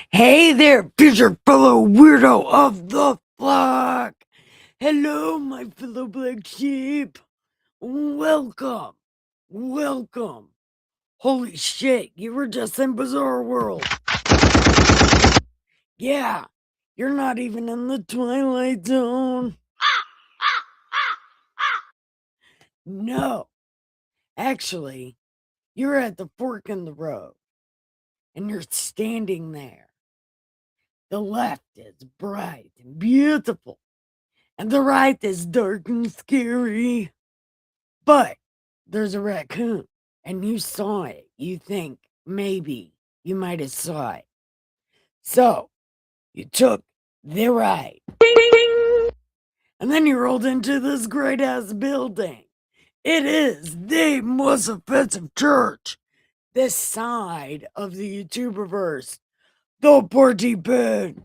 Hey there, future fellow weirdo of the flock! Hello, my fellow black sheep! Welcome! Welcome! Holy shit, you were just in Bizarre World! Yeah, you're not even in the Twilight Zone! No, actually, you're at the fork in the road, and you're standing there. The left is bright and beautiful, and the right is dark and scary. But there's a raccoon, and you saw it. You think maybe you might have saw it. So you took the right, and then you rolled into this great ass building. It is the most offensive church this side of the YouTuberverse. The Porty Pin.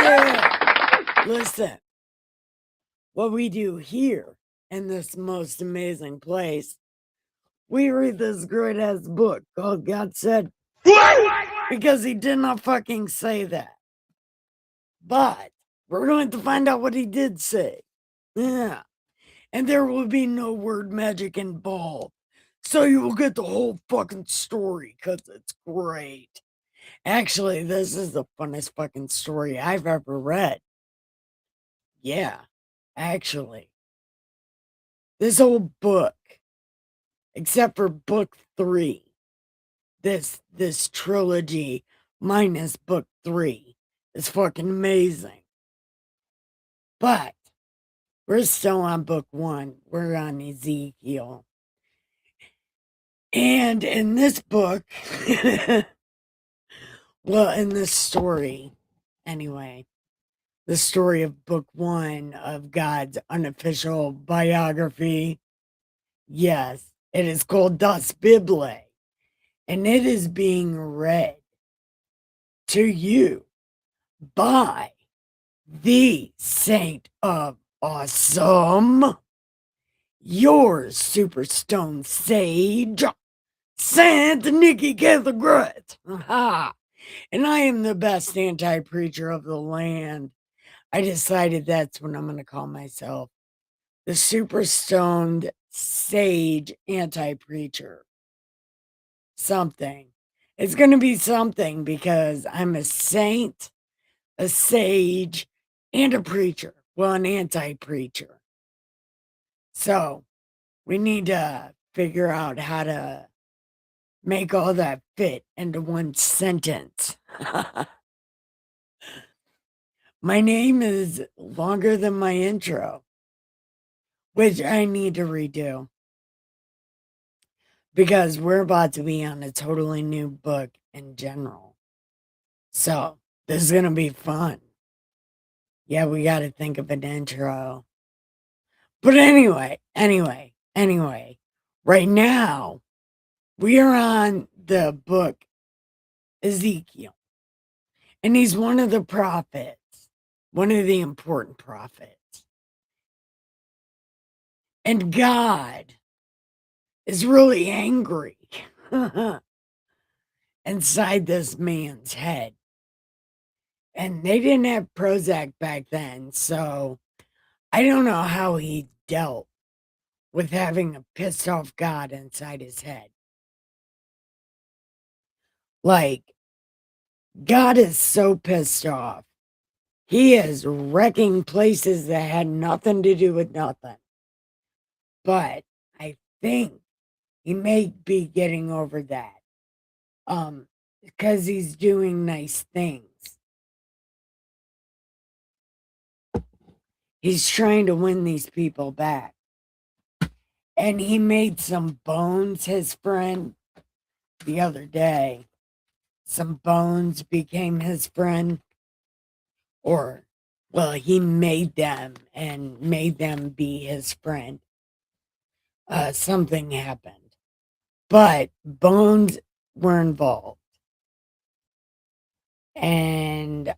Yeah. Listen, what we do here in this most amazing place, we read this great ass book called God Said, because he did not fucking say that. But we're going to find out what he did say. Yeah. And there will be no word magic involved. So you will get the whole fucking story because it's great. Actually, this is the funnest fucking story I've ever read. Yeah, actually. This whole book, except for book 3, this trilogy minus book 3 is fucking amazing. But we're still on book 1. We're on Ezekiel. And in this book, well, in this story, anyway, the story of book 1 of God's unofficial biography, yes, it is called Das Bible, and it is being read to you by the Saint of Awesome, your Superstone Sage, Saint Nikki Gilligret. And I am the best anti-preacher of the land. I decided that's what I'm going to call myself. The Superstoned Sage Anti-Preacher. Something. It's going to be something because I'm a saint, a sage, and a preacher. Well, an anti-preacher. So we need to figure out how to make all that fit into one sentence. My name is longer than my intro, which I need to redo because we're about to be on a totally new book in general. So this is going to be fun. Yeah, we got to think of an intro. But anyway, right now we are on the book Ezekiel. And he's one of the prophets, one of the important prophets. And God is really angry inside this man's head. And they didn't have Prozac back then, so I don't know how he dealt with having a pissed off God inside his head. Like, God is so pissed off. He is wrecking places that had nothing to do with nothing. But I think he may be getting over that. Because he's doing nice things. He's trying to win these people back. And he made some bones his friend the other day. Some bones became his friend. Or, well, he made them and made them be his friend. Something happened. But bones were involved. And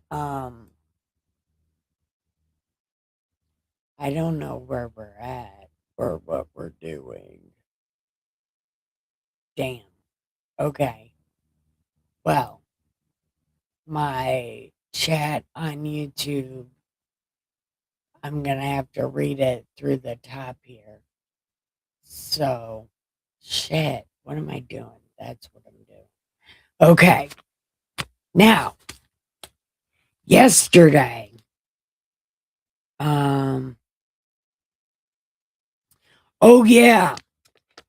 I don't know where we're at or what we're doing. Damn. Okay. Well, my chat on YouTube, I'm going to have to read it through the top here. So, shit, what am I doing? That's what I'm doing. Okay. Now, yesterday, oh yeah,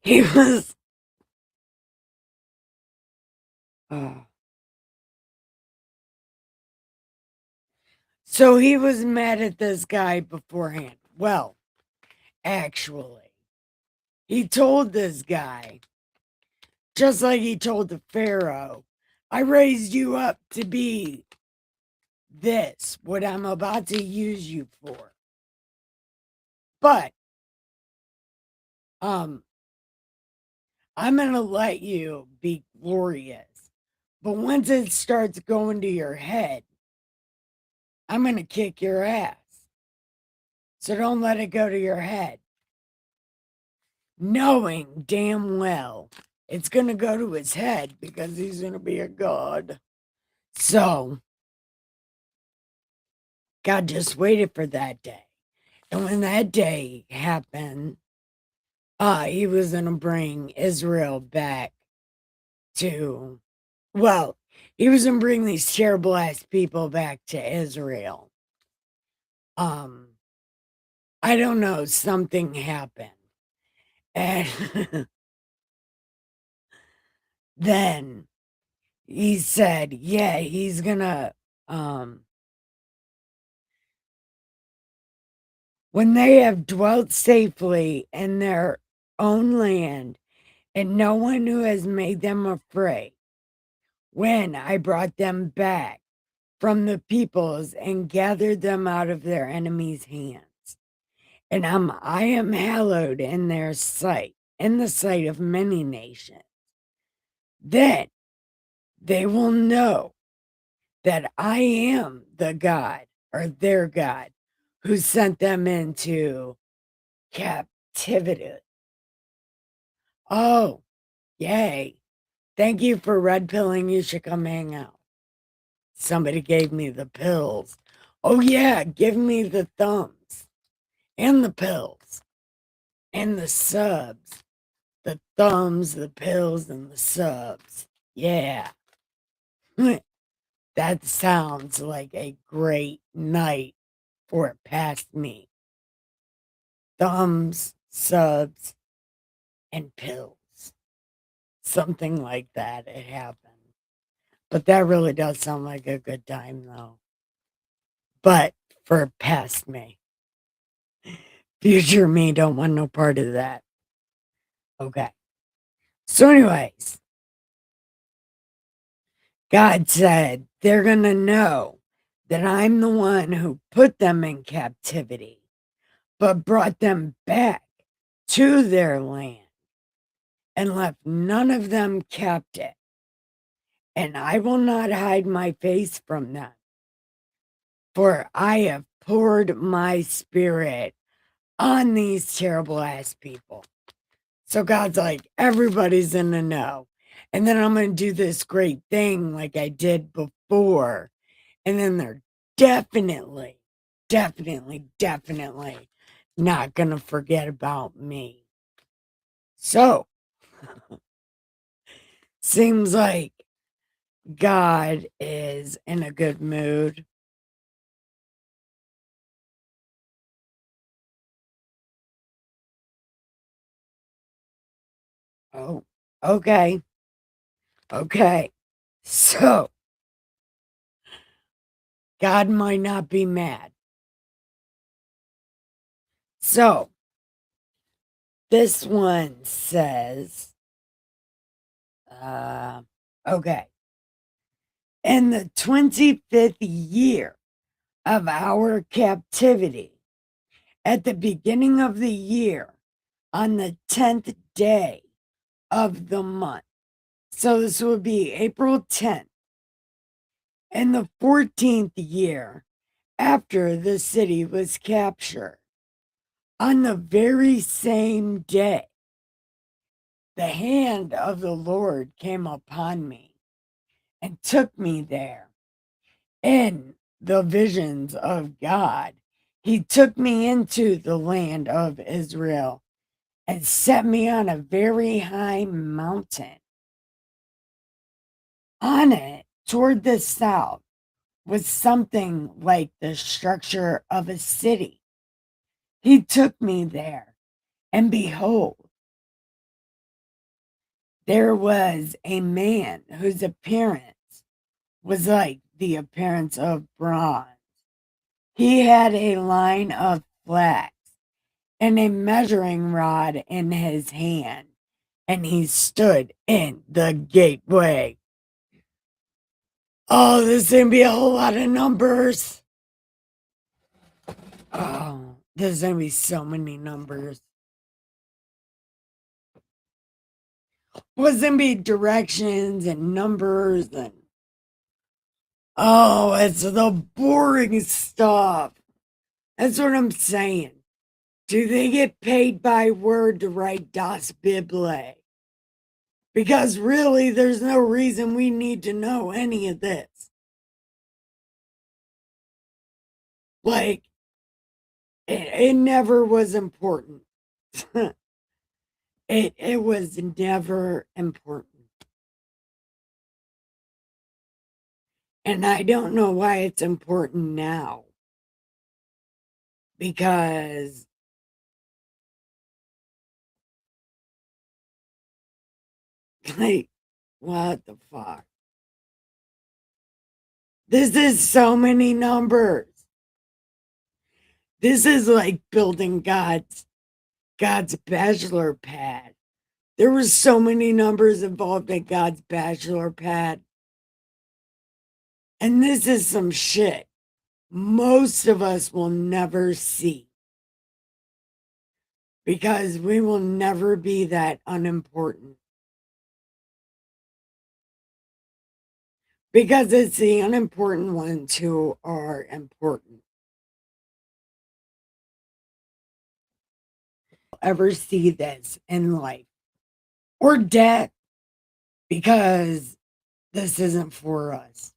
he was, so he was mad at this guy beforehand. Well, actually, he told this guy, just like he told the Pharaoh, I raised you up to be this, what I'm about to use you for. But, I'm going to let you be glorious. But once it starts going to your head, I'm going to kick your ass. So don't let it go to your head. Knowing damn well it's going to go to his head because he's going to be a god. So, God just waited for that day. And when that day happened, he was going to bring Israel back to, well, he was going to bring these terrible ass people back to Israel. I don't know, something happened. And then he said, yeah, he's gonna, when they have dwelt safely in their own land, and no one who has made them afraid, when I brought them back from the peoples and gathered them out of their enemies' hands, and I am hallowed in their sight, in the sight of many nations, then they will know that I am the God or their God who sent them into captivity. Oh, yay. Thank you for red pilling. You should come hang out. Somebody gave me the pills. Oh, yeah. Give me the thumbs and the pills and the subs. The thumbs, the pills, and the subs. Yeah. That sounds like a great night for it past me. Thumbs, subs, and pills. Something like that. It happened. But that really does sound like a good time, though. But for past me, future me don't want no part of that. Okay. So, anyways, God said they're going to know that I'm the one who put them in captivity, but brought them back to their land and left none of them captive. And I will not hide my face from them, for I have poured my spirit on these terrible ass people. So God's like, everybody's in the know. And then I'm going to do this great thing like I did before. And then they're definitely, definitely, definitely not going to forget about me. So, seems like God is in a good mood. Oh, okay. Okay. So, God might not be mad. So, this one says, okay. In the 25th year of our captivity, at the beginning of the year, on the 10th day of the month. So this would be April 10th. In the 14th year after the city was captured, on the very same day, the hand of the Lord came upon me, and took me there in the visions of God. He took me into the land of Israel and set me on a very high mountain. On it, toward the south, was something like the structure of a city. He took me there, and behold, there was a man whose appearance was like the appearance of bronze. He had a line of flax and a measuring rod in his hand, and he stood in the gateway. Oh, this is gonna be a whole lot of numbers. Oh, there's gonna be so many numbers. What's gonna be directions and numbers and oh, it's the boring stuff. That's what I'm saying. Do they get paid by word to write Das Bible? Because really, there's no reason we need to know any of this. Like, it never was important. it was never important. And I don't know why it's important now. Because, like, what the fuck? This is so many numbers. This is like building God's bachelor pad. There were so many numbers involved in God's bachelor pad. And this is some shit most of us will never see. Because we will never be that unimportant. Because it's the unimportant ones who are important. Ever see this in life or death, because this isn't for us.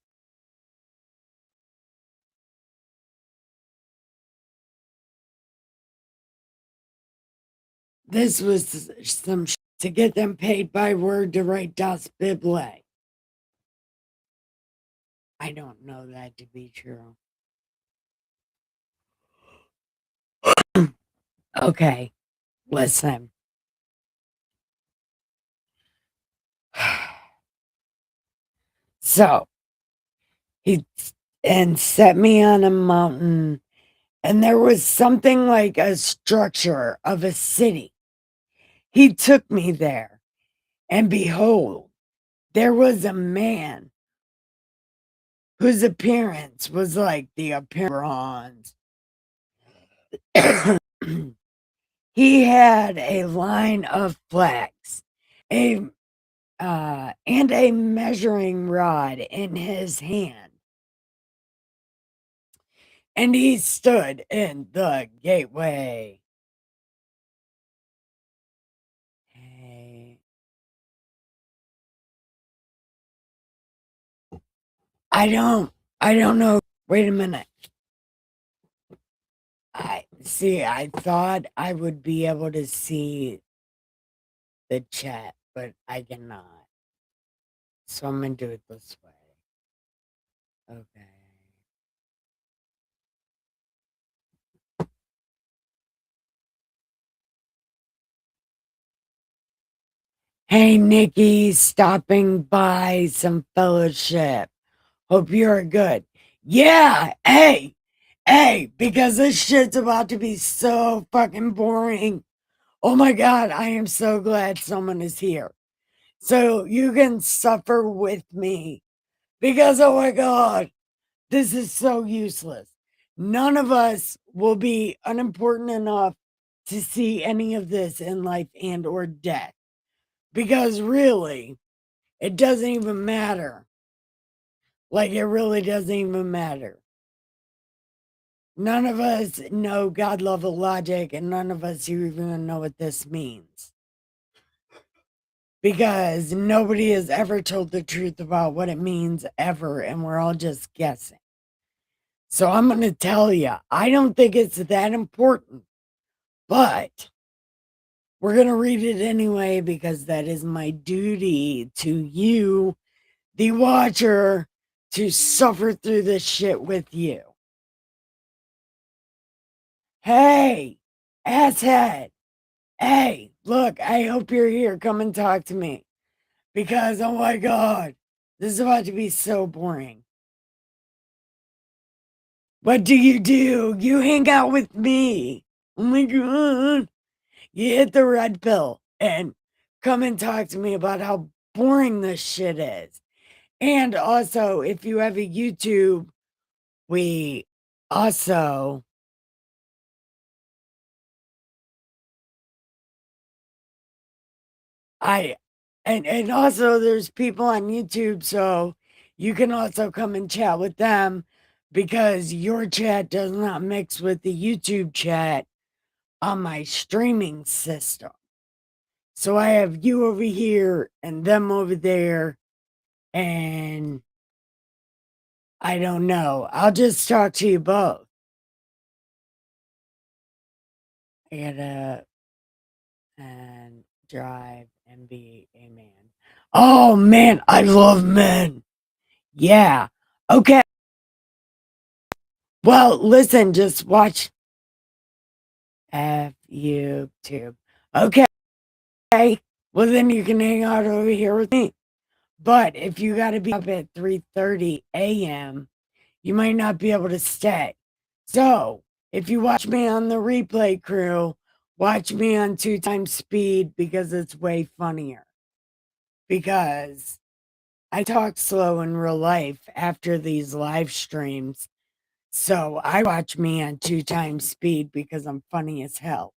This was some to get them paid by word to write Das Bible. I don't know that to be true. Okay, listen. So he and set me on a mountain, and there was something like a structure of a city. He took me there, and behold, there was a man whose appearance was like the appearance of bronze. He had a line of flax, a and a measuring rod in his hand, and he stood in the gateway. Hey, I don't know. Wait a minute. I thought I would be able to see the chat, but I cannot. So I'm gonna do it this way. Okay. Hey, Nikki, stopping by some fellowship. Hope you're good. Yeah, hey, because this shit's about to be so fucking boring. Oh my God, I am so glad someone is here. So you can suffer with me because, oh my God, this is so useless. None of us will be unimportant enough to see any of this in life and or death, because really, it doesn't even matter. Like, it really doesn't even matter. None of us know God level logic, and none of us even know what this means. because nobody has ever told the truth about what it means ever, and we're all just guessing. So I'm going to tell you, I don't think it's that important, but we're going to read it anyway because that is my duty to you, the watcher, to suffer through this shit with you. Hey, asshead. Hey, look, I hope you're here. Come and talk to me. Because, oh my God, this is about to be so boring. What do? You hang out with me. Oh my God. You hit the red pill and come and talk to me about how boring this shit is. And also, if you have a YouTube, we also I and also there's people on YouTube, so you can also come and chat with them because your chat does not mix with the YouTube chat on my streaming system. So I have you over here and them over there, and I don't know. I'll just talk to you both. I gotta and drive and be a man. Oh man, I love men. Yeah. Okay. Well, listen, just watch F YouTube. Okay. Well, then you can hang out over here with me. But if you got to be up at 3:30 a.m., you might not be able to stay. So if you watch me on the replay crew, watch me on 2 times speed because it's way funnier. Because I talk slow in real life after these live streams. So I watch me on 2 times speed because I'm funny as hell.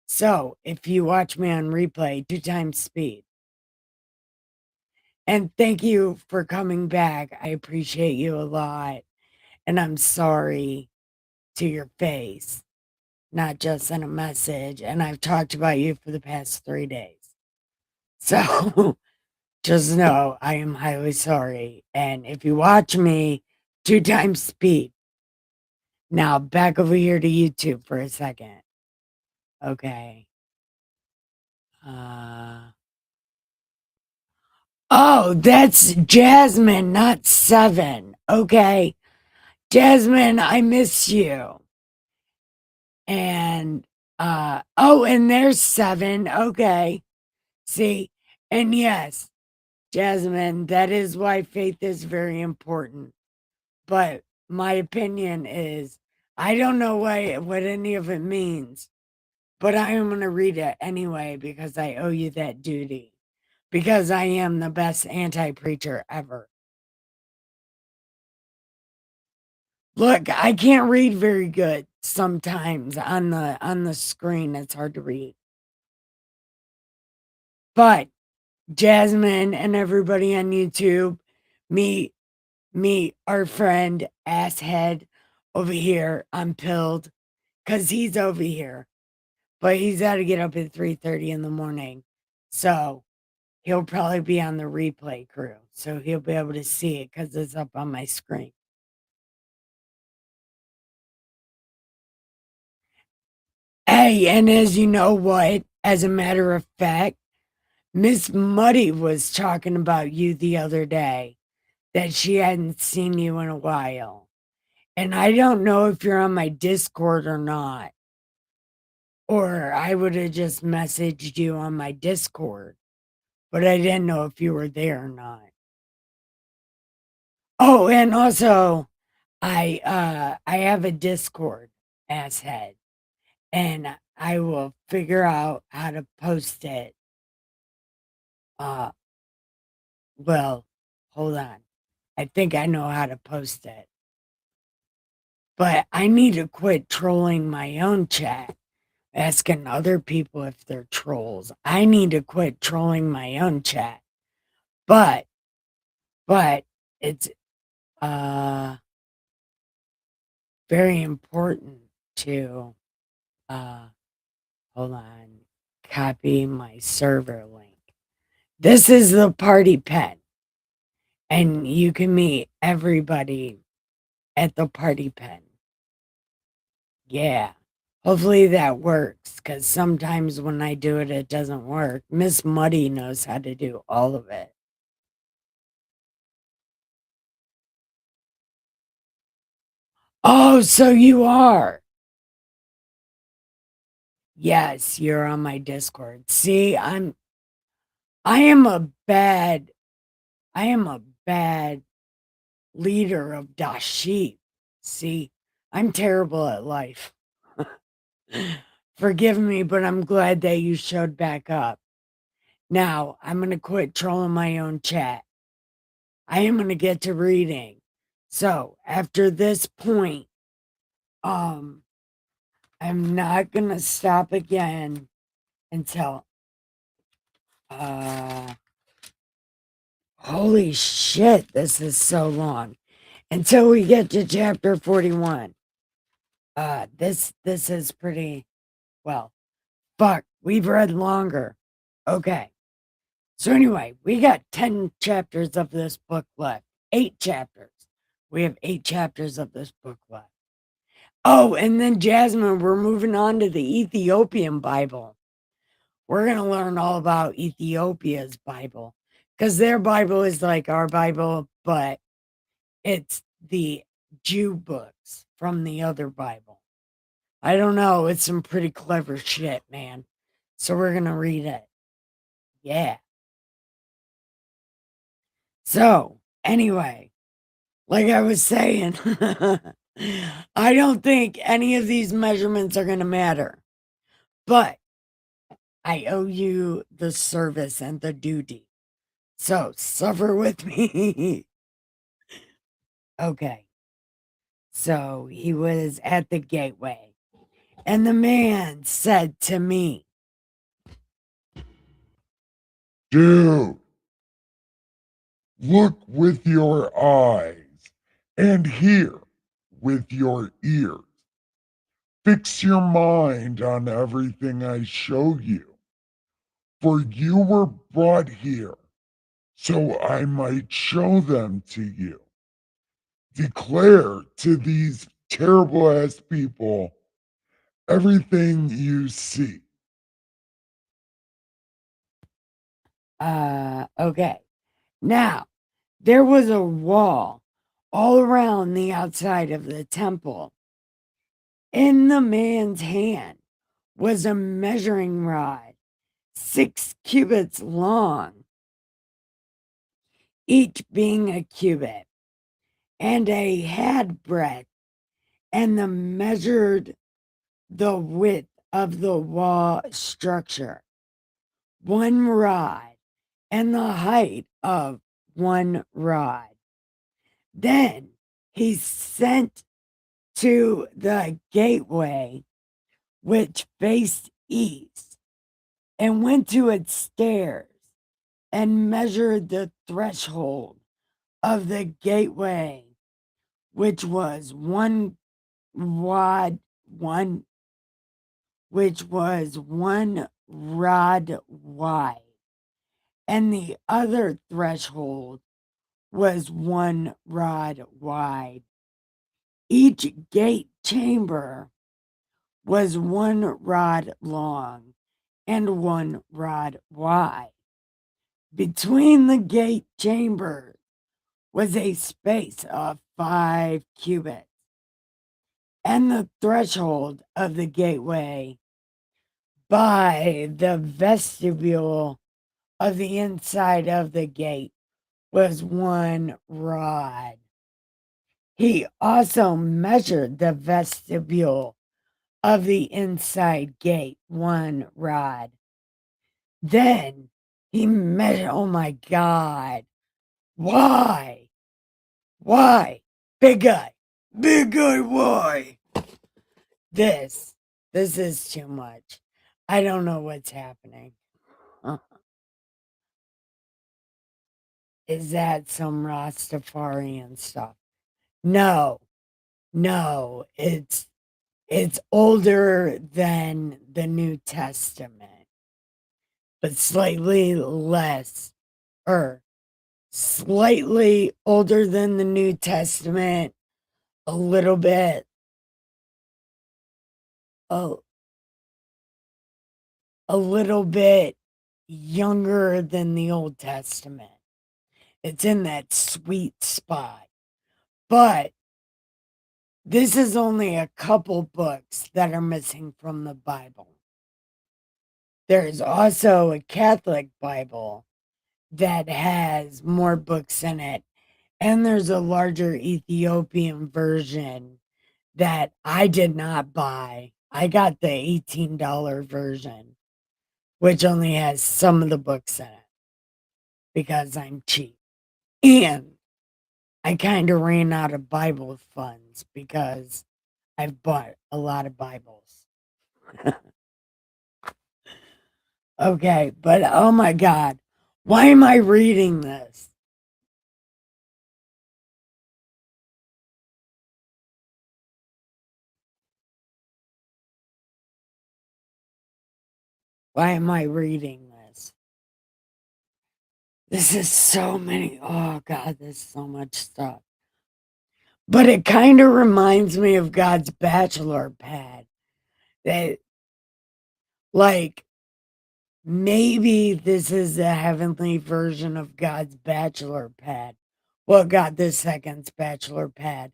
So if you watch me on replay, 2 times speed. And thank you for coming back. I appreciate you a lot. And I'm sorry to your face, not just in a message. And I've talked about you for the past 3 days. So just know I am highly sorry. And if you watch me, 2 times speed. Now back over here to YouTube for a second. Okay. Oh, that's Jasmine, not Seven. Okay. Jasmine, I miss you. And oh, and there's Seven. Okay. See, and yes, Jasmine, that is why faith is very important. But my opinion is I don't know what any of it means, but I am gonna read it anyway because I owe you that duty. Because I am the best anti-preacher ever. Look, I can't read very good sometimes on the screen. It's hard to read. But Jasmine and everybody on YouTube, me, our friend Asshead over here, I'm pilled because he's over here. But he's got to get up at 3:30 in the morning. So he'll probably be on the replay crew. So he'll be able to see it because it's up on my screen. Hey, and as you know what, as a matter of fact, Miss Muddy was talking about you the other day, that she hadn't seen you in a while. And I don't know if you're on my Discord or not, or I would have just messaged you on my Discord, but I didn't know if you were there or not. Oh, and also I have a Discord, asshead, and I will figure out how to post it. Well, hold on. I think I know how to post it. But I need to quit trolling my own chat, asking other people if they're trolls. I need to quit trolling my own chat. But it's uh very important to uh hold on, copy my server link. This is the party pen, and you can meet everybody at the party pen. Yeah. Hopefully that works, because sometimes when I do it, it doesn't work. Miss Muddy knows how to do all of it. Oh, so you are. Yes, you're on my Discord. See, I am a bad I am a bad leader of Dashib. See, I'm terrible at life. Forgive me, but I'm glad that you showed back up. Now, I'm going to quit trolling my own chat. I am going to get to reading. So, after this point, um, I'm not going to stop again until, holy shit, this is so long. Until we get to chapter 41. This is pretty, well, fuck, we've read longer. Okay. So anyway, we got 10 chapters of this book left. 8 chapters. We have 8 chapters of this book left. Oh, and then Jasmine, we're moving on to the Ethiopian Bible. We're going to learn all about Ethiopia's Bible, because their Bible is like our Bible, but it's the Jew books from the other Bible. I don't know. It's some pretty clever shit, man. So we're going to read it. Yeah. So, anyway, like I was saying, I don't think any of these measurements are going to matter, but I owe you the service and the duty. So, suffer with me. Okay. So, he was at the gateway, and the man said to me, Dude, look with your eyes and hear with your ears. Fix your mind on everything I show you, for you were brought here so I might show them to you. Declare to these terrible ass people everything you see. okay. Now, there was a wall all around the outside of the temple. In the man's hand was a measuring rod, 6 cubits long, each being a cubit, and a had breadth, and the measured the width of the wall structure, 1 rod, and the height of 1 rod. Then he sent to the gateway which faced east, and went to its stairs and measured the threshold of the gateway, which was 1 rod, which was 1 rod wide, and the other threshold was 1 rod wide. Each gate chamber was 1 rod long and 1 rod wide. Between the gate chambers was a space of 5 cubits, and the threshold of the gateway by the vestibule of the inside of the gate was 1 rod. He also measured the vestibule of the inside gate 1 rod. Then he measured, oh my God, why? Why? Big guy, why? This is too much. I don't know what's happening. Is that some Rastafarian stuff? No, no, it's older than the New Testament. but slightly less, or slightly older than the New Testament, a little bit, a, a little bit younger than the Old Testament. It's in that sweet spot. But this is only a couple books that are missing from the Bible. There's also a Catholic Bible that has more books in it. And there's a larger Ethiopian version that I did not buy. I got the $18 version, which only has some of the books in it because I'm cheap. And I kind of ran out of Bible funds because I've bought a lot of Bibles. Okay, but oh my God, why am I reading this? Why am I reading this? This is so many. Oh God, there's so much stuff. But it kind of reminds me of God's bachelor pad. That, like, maybe this is a heavenly version of God's bachelor pad. Well, God the second's bachelor pad.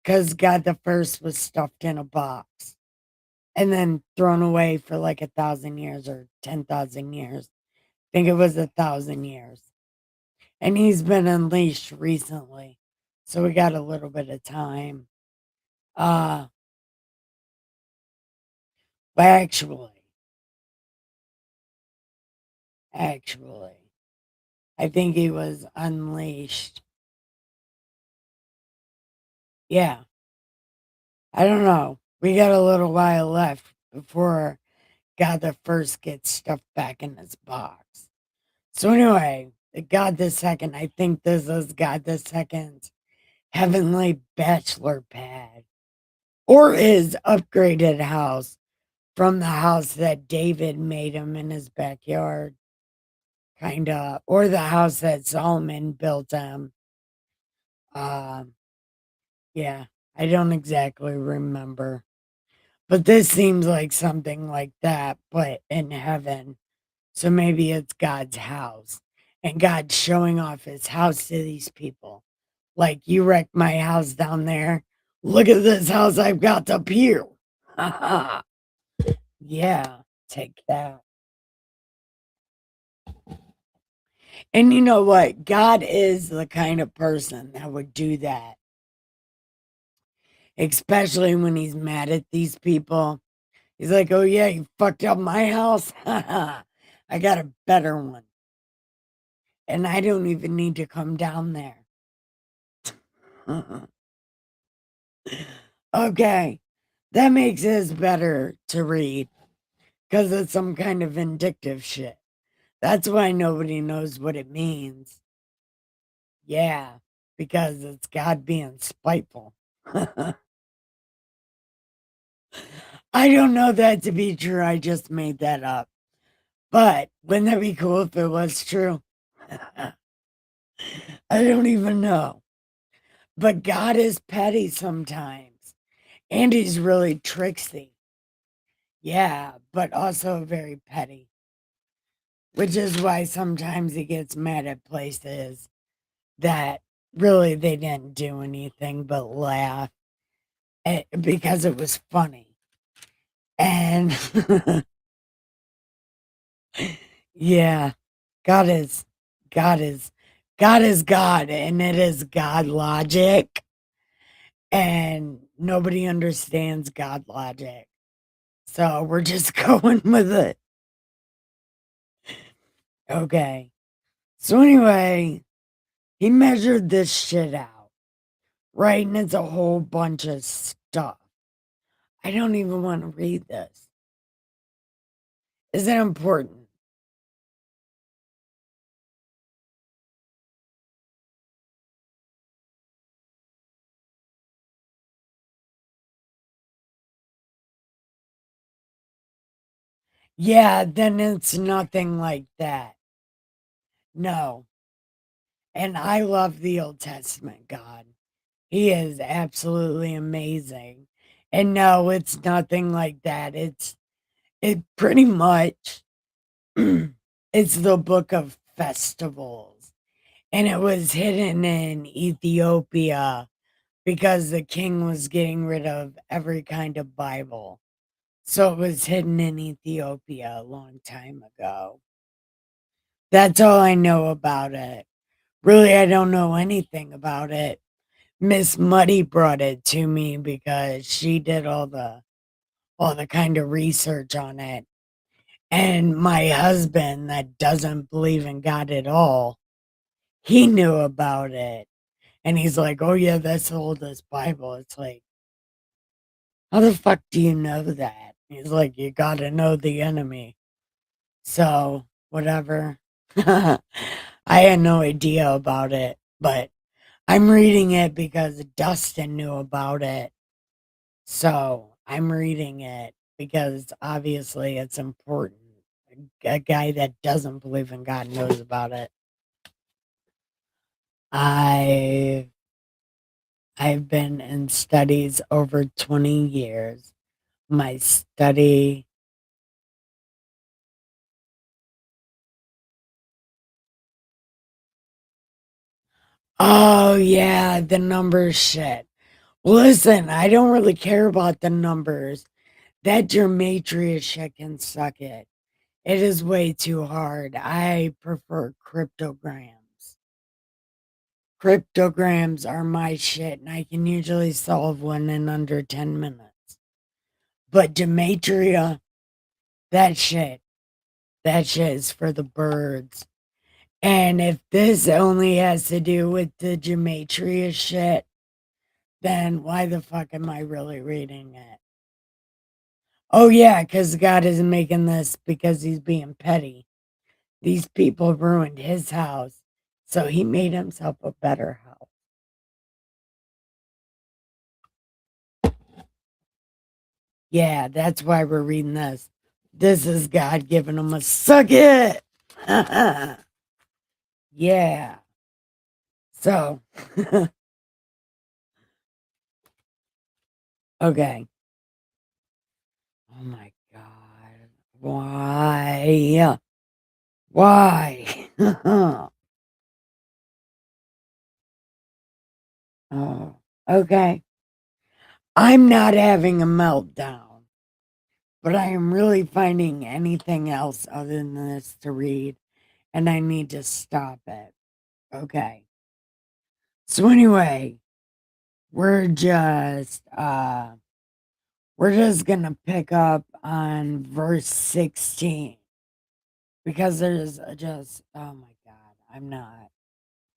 Because God the first was stuffed in a box and then thrown away for like 1,000 years or 10,000 years. I think it was 1,000 years. And he's been unleashed recently. So we got a little bit of time. Uh, but actually, I think he was unleashed. Yeah, I don't know. We got a little while left before God the first gets stuffed back in his box. So anyway, God the second, I think this is God the second's heavenly bachelor pad or his upgraded house from the house that David made him in his backyard, kind of, or the house that Solomon built him. Um, yeah, I don't exactly remember, but this seems like something like that, but in heaven. So maybe it's God's house and God's showing off his house to these people. Like, you wrecked my house down there. Look at this house I've got up here. Yeah, take that. And you know what? God is the kind of person that would do that, especially when he's mad at these people. He's like, oh, yeah, you fucked up my house. I got a better one. And I don't even need to come down there. Okay, that makes this better to read because it's some kind of vindictive shit. That's why nobody knows what it means. Yeah, because it's God being spiteful. I don't know that to be true. I just made that up. But wouldn't that be cool if it was true? I don't even know. But God is petty sometimes. And he's really tricksy. Yeah, but also very petty. Which is why sometimes he gets mad at places that really they didn't do anything but laugh because it was funny. And yeah, God is, God is, God is God, and it is God logic, and nobody understands God logic. So we're just going with it. Okay. So anyway, he measured this shit out, right? And it's a whole bunch of stuff. I don't even want to read this. Is it important? Yeah, then it's nothing like that. No. And I love the Old Testament God. He is absolutely amazing. And no, it's nothing like that. It pretty much it's the book of festivals. And it was hidden in Ethiopia because the king was getting rid of every kind of Bible. So it was hidden in Ethiopia a long time ago. That's all I know about it. Really, I don't know anything about it. Miss Muddy brought it to me because she did all the kind of research on it. And my husband that doesn't believe in God at all, he knew about it. And he's like, "Oh yeah, that's the oldest Bible." It's like, how the fuck do you know that? He's like, "You gotta know the enemy." So, whatever. I had no idea about it, but I'm reading it because Dustin knew about it. So, I'm reading it because obviously it's important. A guy that doesn't believe in God knows about it. I I've been in studies over 20 years. My study. Oh yeah, the numbers shit. Listen, I don't really care about the numbers. That gematria shit can suck it. It is way too hard. I prefer cryptograms. Cryptograms are my shit, and I can usually solve one in under 10 minutes. But gematria, that shit, that shit is for the birds. And if this only has to do with the gematria shit, then why the fuck am I really reading it? Oh, yeah, because God isn't making this because he's being petty. These people ruined his house, so he made himself a better house. Yeah, that's why we're reading this. This is God giving him a suck it. Yeah. So, okay. Oh my God. Why? Why? Oh, okay. I'm not having a meltdown, but I am really finding anything else other than this to read, and I need to stop it. Okay. So anyway, we're just uh we're just gonna pick up on verse 16 because there's just oh my god, I'm not.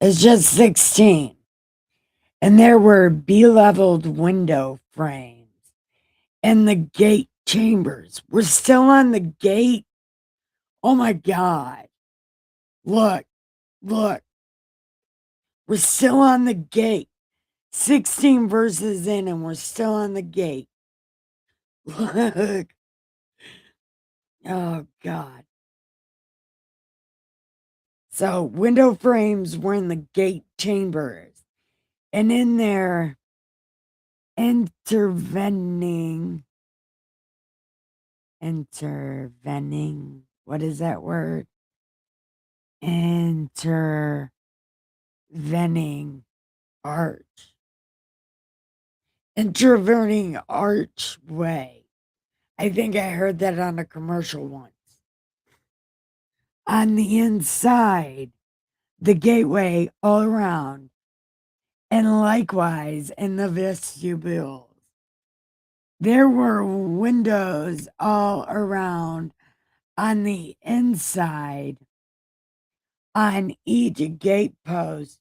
It's just 16. And there were be-leveled window frames and the gate chambers. We're still on the gate. Oh my God. Look, look. We're still on the gate. 16 verses in, and we're still on the gate. Look. Oh God. So, window frames were in the gate chambers. And in there, intervening. What is that word? Intervening arch. Intervening archway. I think I heard that on a commercial once. On the inside, the gateway all around, and likewise in the vestibule. There were windows all around on the inside. On each gatepost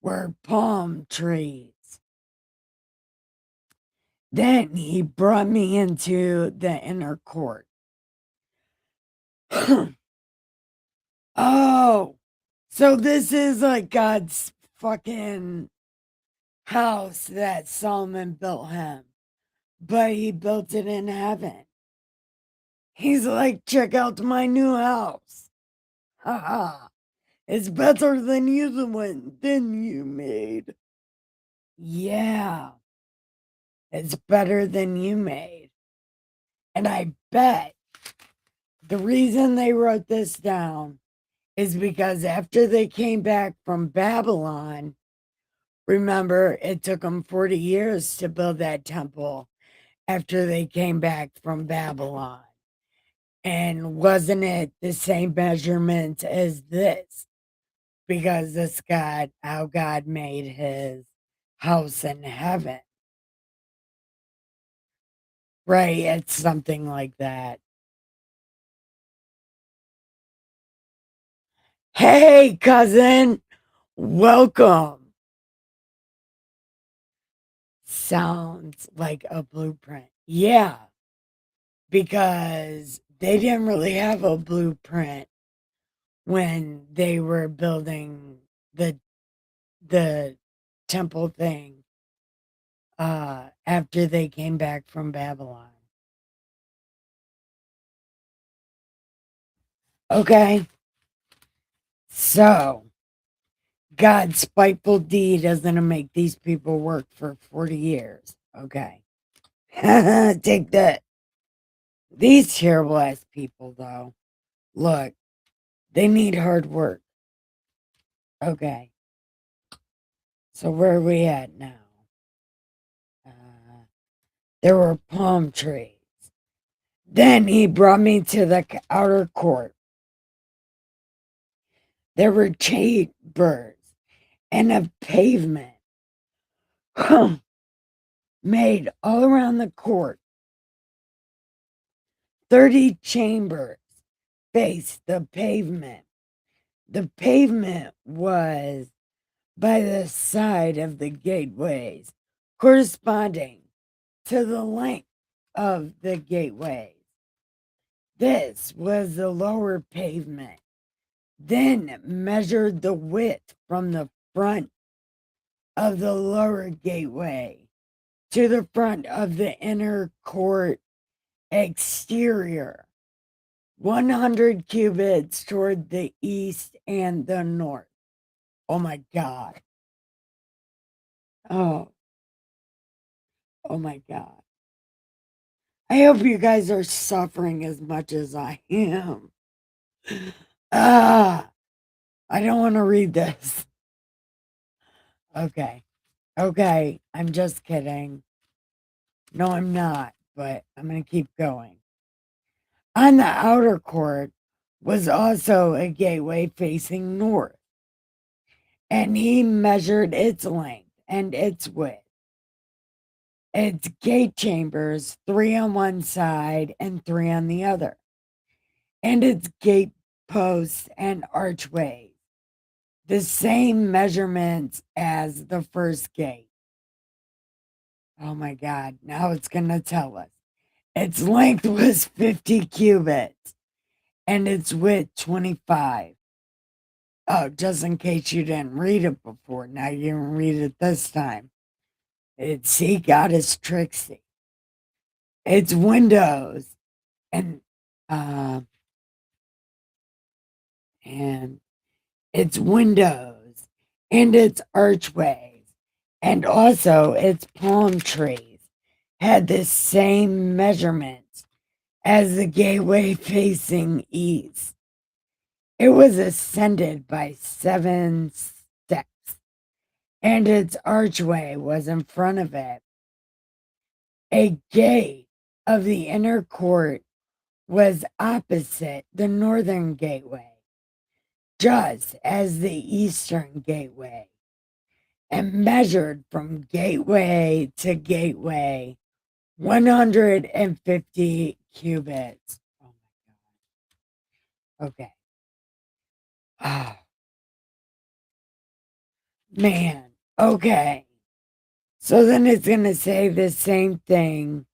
were palm trees. Then he brought me into the inner court. Oh, so this is like God's fucking house that Solomon built him, but he built it in heaven. He's like, check out my new house. Haha. It's better than the one than you made. Yeah. It's better than you made. And I bet the reason they wrote this down is because after they came back from Babylon, remember, it took them 40 years to build that temple after they came back from Babylon. And wasn't it the same measurement as this? Because this God, how God made his house in heaven. Right? It's something like that. Hey, cousin, welcome. Sounds like a blueprint. Yeah, because they didn't really have a blueprint when they were building the temple thing after they came back from Babylon. Okay, so God's spiteful deed is going to make these people work for 40 years. Okay. Take that. These terrible ass people, though. Look, they need hard work. Okay. So where are we at now? There were palm trees. Then he brought me to the outer court. There were chambers and a pavement made all around the court. 30 chambers faced the pavement. The pavement was by the side of the gateways, corresponding to the length of the gateways. This was the lower pavement, then measured the width from the front of the lower gateway to the front of the inner court exterior, 100 cubits toward the east and the north. Oh my God. Oh, oh my God. I hope you guys are suffering as much as I am. Ah, I don't want to read this. Okay. Okay. I'm just kidding. No, I'm not, but I'm going to keep going. On the outer court was also a gateway facing north, and he measured its length and its width. Its gate chambers, 3 on one side and 3 on the other, and its gate posts and archways, the same measurements as the first gate. Oh my God, now it's going to tell us. Its length was 50 cubits and its width 25. Oh, just in case you didn't read it before, now you can read it this time. See, God is tricksy. Its windows and uh, and its windows and its archways and also its palm trees had the same measurements as the gateway facing east. It was ascended by 7 steps, and its archway was in front of it. A gate of the inner court was opposite the northern gateway, just as the eastern gateway, and measured from gateway to gateway 150 cubits. Oh my God. Okay. Ah, man. Okay. So then it's going to say the same thing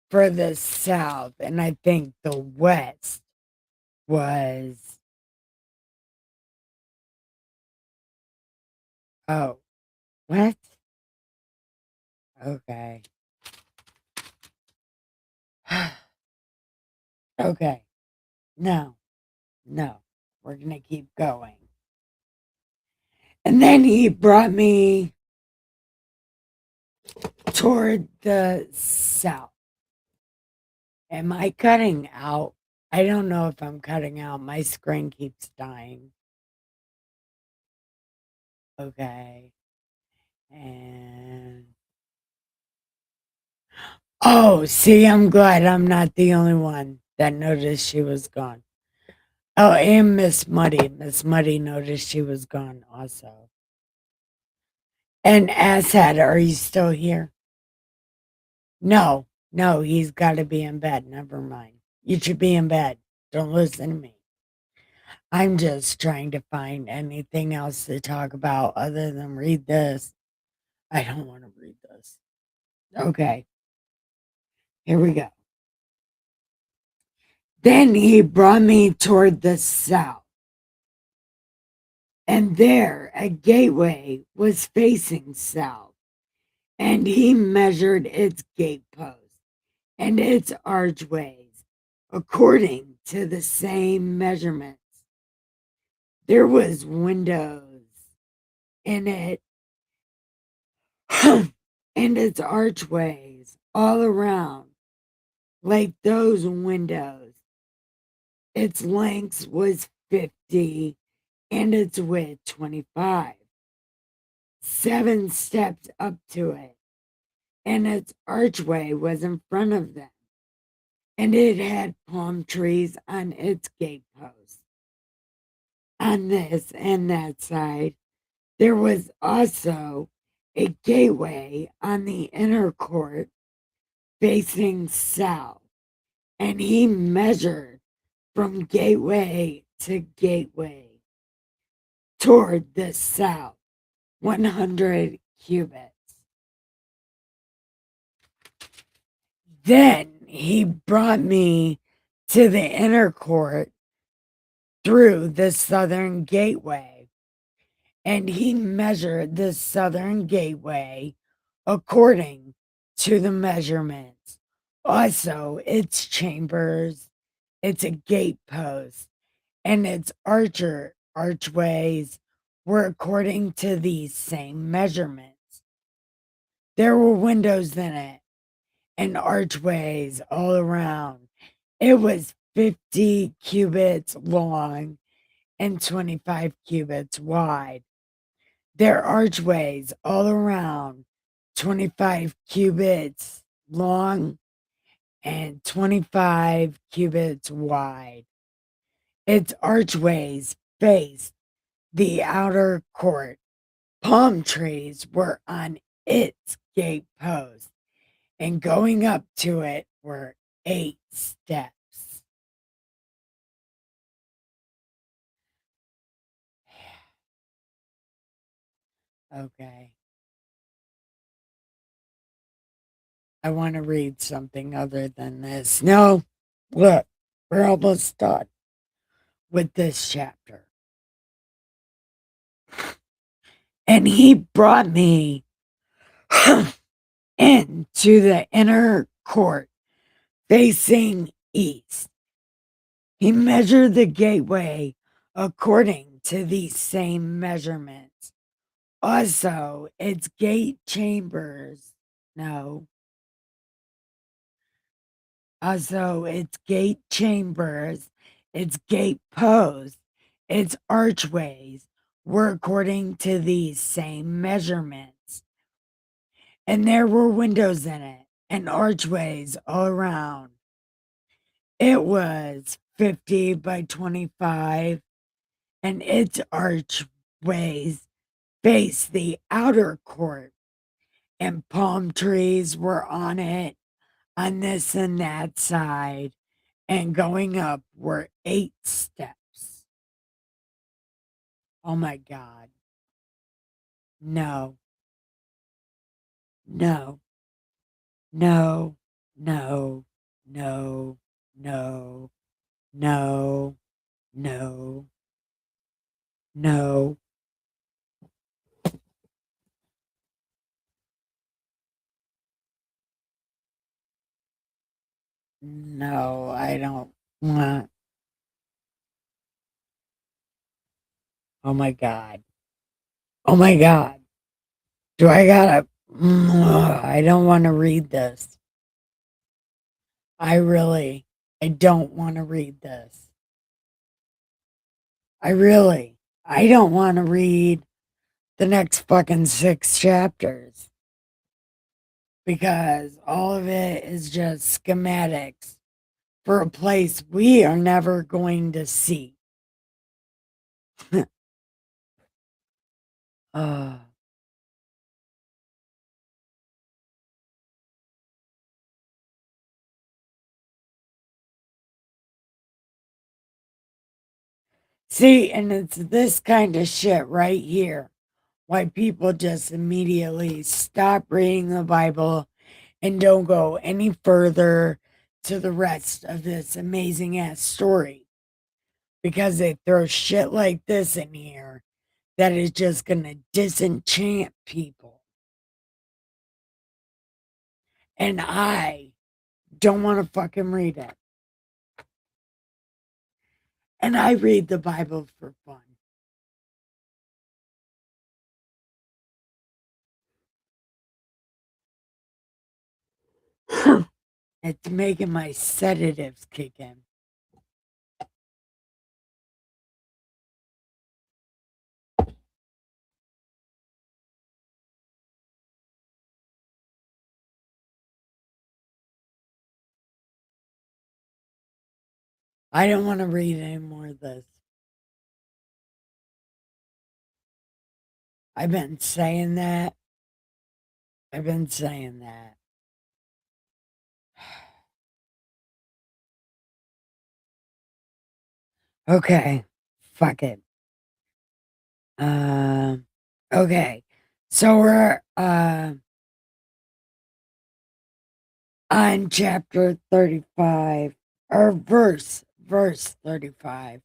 for the south. And I think the west was. Oh, what? Okay. Okay. No, no. We're going to keep going. And then he brought me toward the south. Am I cutting out? I don't know if I'm cutting out. My screen keeps dying. Okay. And oh, see, I'm glad I'm not the only one that noticed she was gone. Oh, and Miss Muddy. Miss Muddy noticed she was gone also. And Assad, are you still here? No, no, he's got to be in bed. Never mind. You should be in bed. Don't listen to me. I'm just trying to find anything else to talk about other than read this. I don't want to read this. Okay, here we go. Then he brought me toward the south, and there a gateway was facing south, and he measured its gateposts and its archways according to the same measurements. There was windows in it and its archways all around like those windows. Its length was 50 and its width 25. 7 steps up to it, and its archway was in front of them, and it had palm trees on its gateposts. On this and that side, there was also a gateway on the inner court facing south, and he measured from gateway to gateway toward the south 100 cubits. Then he brought me to the inner court through the southern gateway, and he measured the southern gateway according to the measurements. Also, its chambers, its gate posts, and its archways were according to these same measurements. There were windows in it and archways all around. It was 50 cubits long and 25 cubits wide. Their archways all around, 25 cubits long and 25 cubits wide. Its archways faced the outer court. Palm trees were on its gate posts, and going up to it were 8 steps. Okay. I want to read something other than this. No, look, we're almost done with this chapter. And he brought me into the inner court facing east. He measured the gateway according to these same measurements. Also, its gate chambers, no. Also, its gate chambers, its gate posts, its archways were according to these same measurements. And there were windows in it and archways all around. It was 50 by 25, and its archways faced the outer court, and palm trees were on it on this and that side, and going up were 8 steps. Oh my God. No, no, no, no, no, no, no, no, no. No, I don't. Mwah. Oh my God. Oh my God. Do I gotta? I don't want to read this. I don't want to read this. I don't want to read the next fucking 6 chapters because all of it is just schematics for a place we are never going to see. uh, See, and it's this kind of shit right here why people just immediately stop reading the Bible and don't go any further to the rest of this amazing ass story because they throw shit like this in here that is just gonna disenchant people. And I don't want to fucking read it. And I read the Bible for fun. It's making my sedatives kick in. I don't want to read any more of this. I've been saying that. I've been saying that. Okay. Fuck it. Um okay. So we're on chapter 35 or verse 35.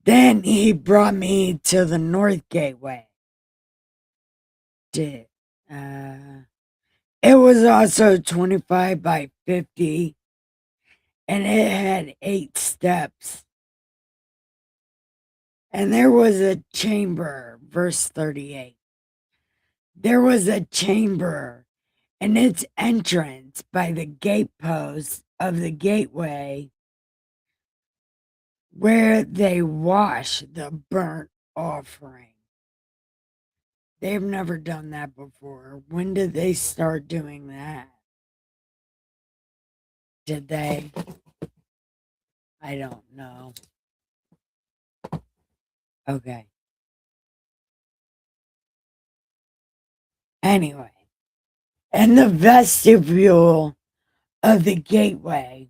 Then he brought me to the north gateway. Did it was also 25 by 50 and it had 8 steps. And there was a chamber, verse 38. There was a chamber and its entrance by the gatepost of the gateway where they wash the burnt offering. They've never done that before. When did they start doing that? Did they? I don't know. Okay. Anyway, in the vestibule of the gateway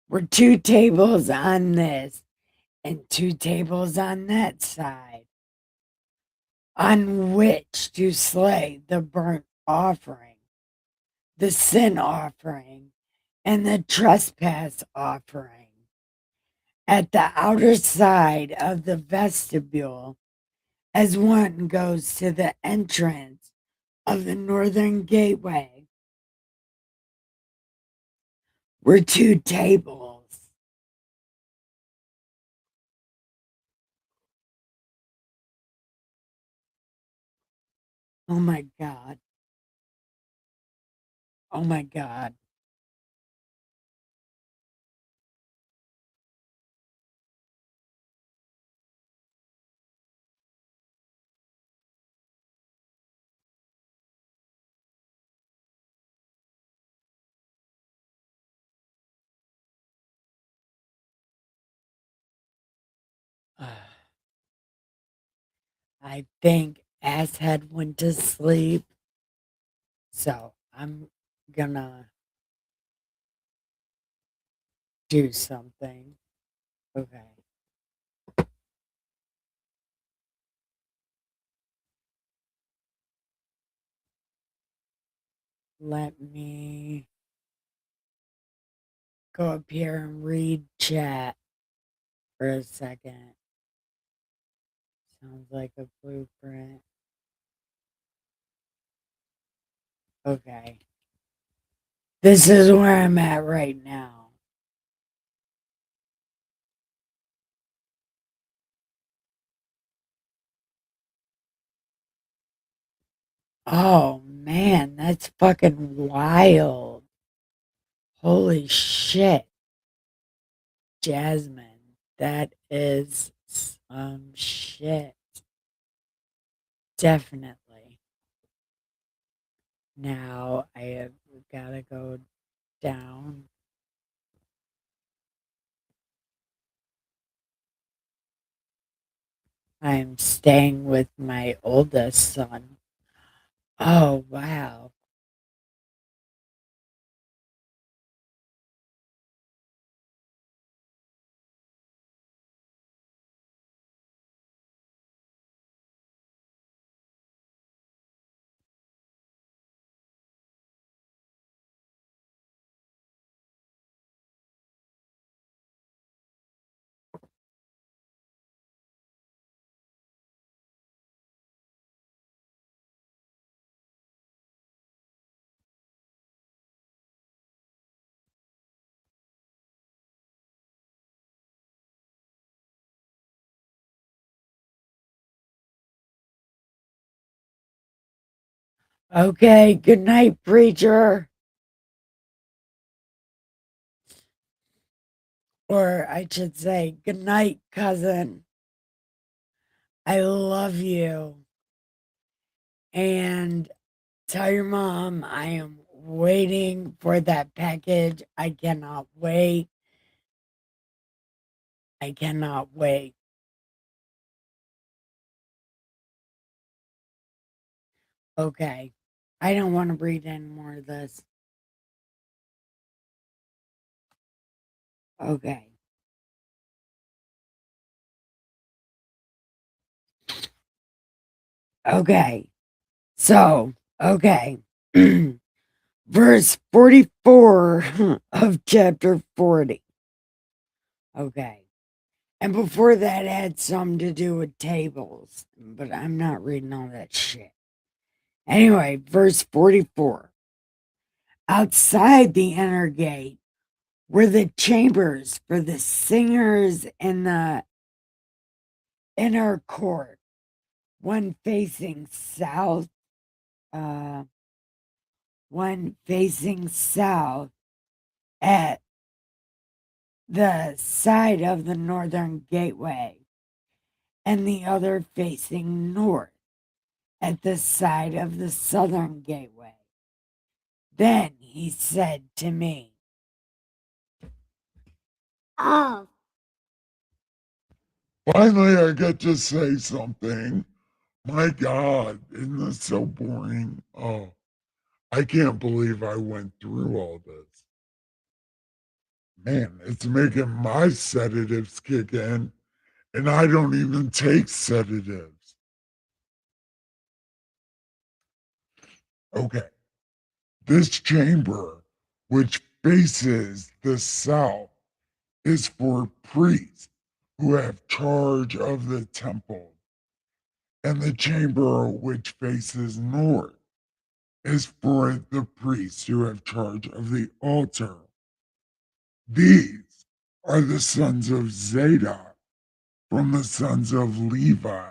were 2 tables on this and 2 tables on that side, on which to slay the burnt offering, the sin offering, and the trespass offering. At the outer side of the vestibule, as one goes to the entrance of the northern gateway, were 2 tables. Oh my God. Oh my God. I think Asshead went to sleep, so I'm gonna do something. Okay. Let me go up here and read chat for a second. Sounds like a blueprint. Okay. This is where I'm at right now. Oh man, that's fucking wild. Holy shit, Jasmine. That is some shit. Definitely. Now I have gotta go down. I'm staying with my oldest son. Oh, wow. Okay, good night, preacher. Or I should say, good night, cousin. I love you. And tell your mom I am waiting for that package. I cannot wait. I cannot wait. Okay. I don't want to read any more of this. Okay. Okay. So, okay. Verse 44 of chapter 40. Okay. And before that had something to do with tables, but I'm not reading all that shit. Anyway, verse 44. Outside the inner gate were the chambers for the singers in the inner court, one facing south, uh, one facing south at the side of the northern gateway, and the other facing north at the side of the southern gateway. Then he said to me, "Oh, Finally, I get to say something. My God, isn't this so boring? Oh, I can't believe I went through all this. Man, it's making my sedatives kick in, and I don't even take sedatives. Okay, this chamber, which faces the south, is for priests who have charge of the temple, and the chamber which faces north is for the priests who have charge of the altar. These are the sons of Zadok from the sons of Levi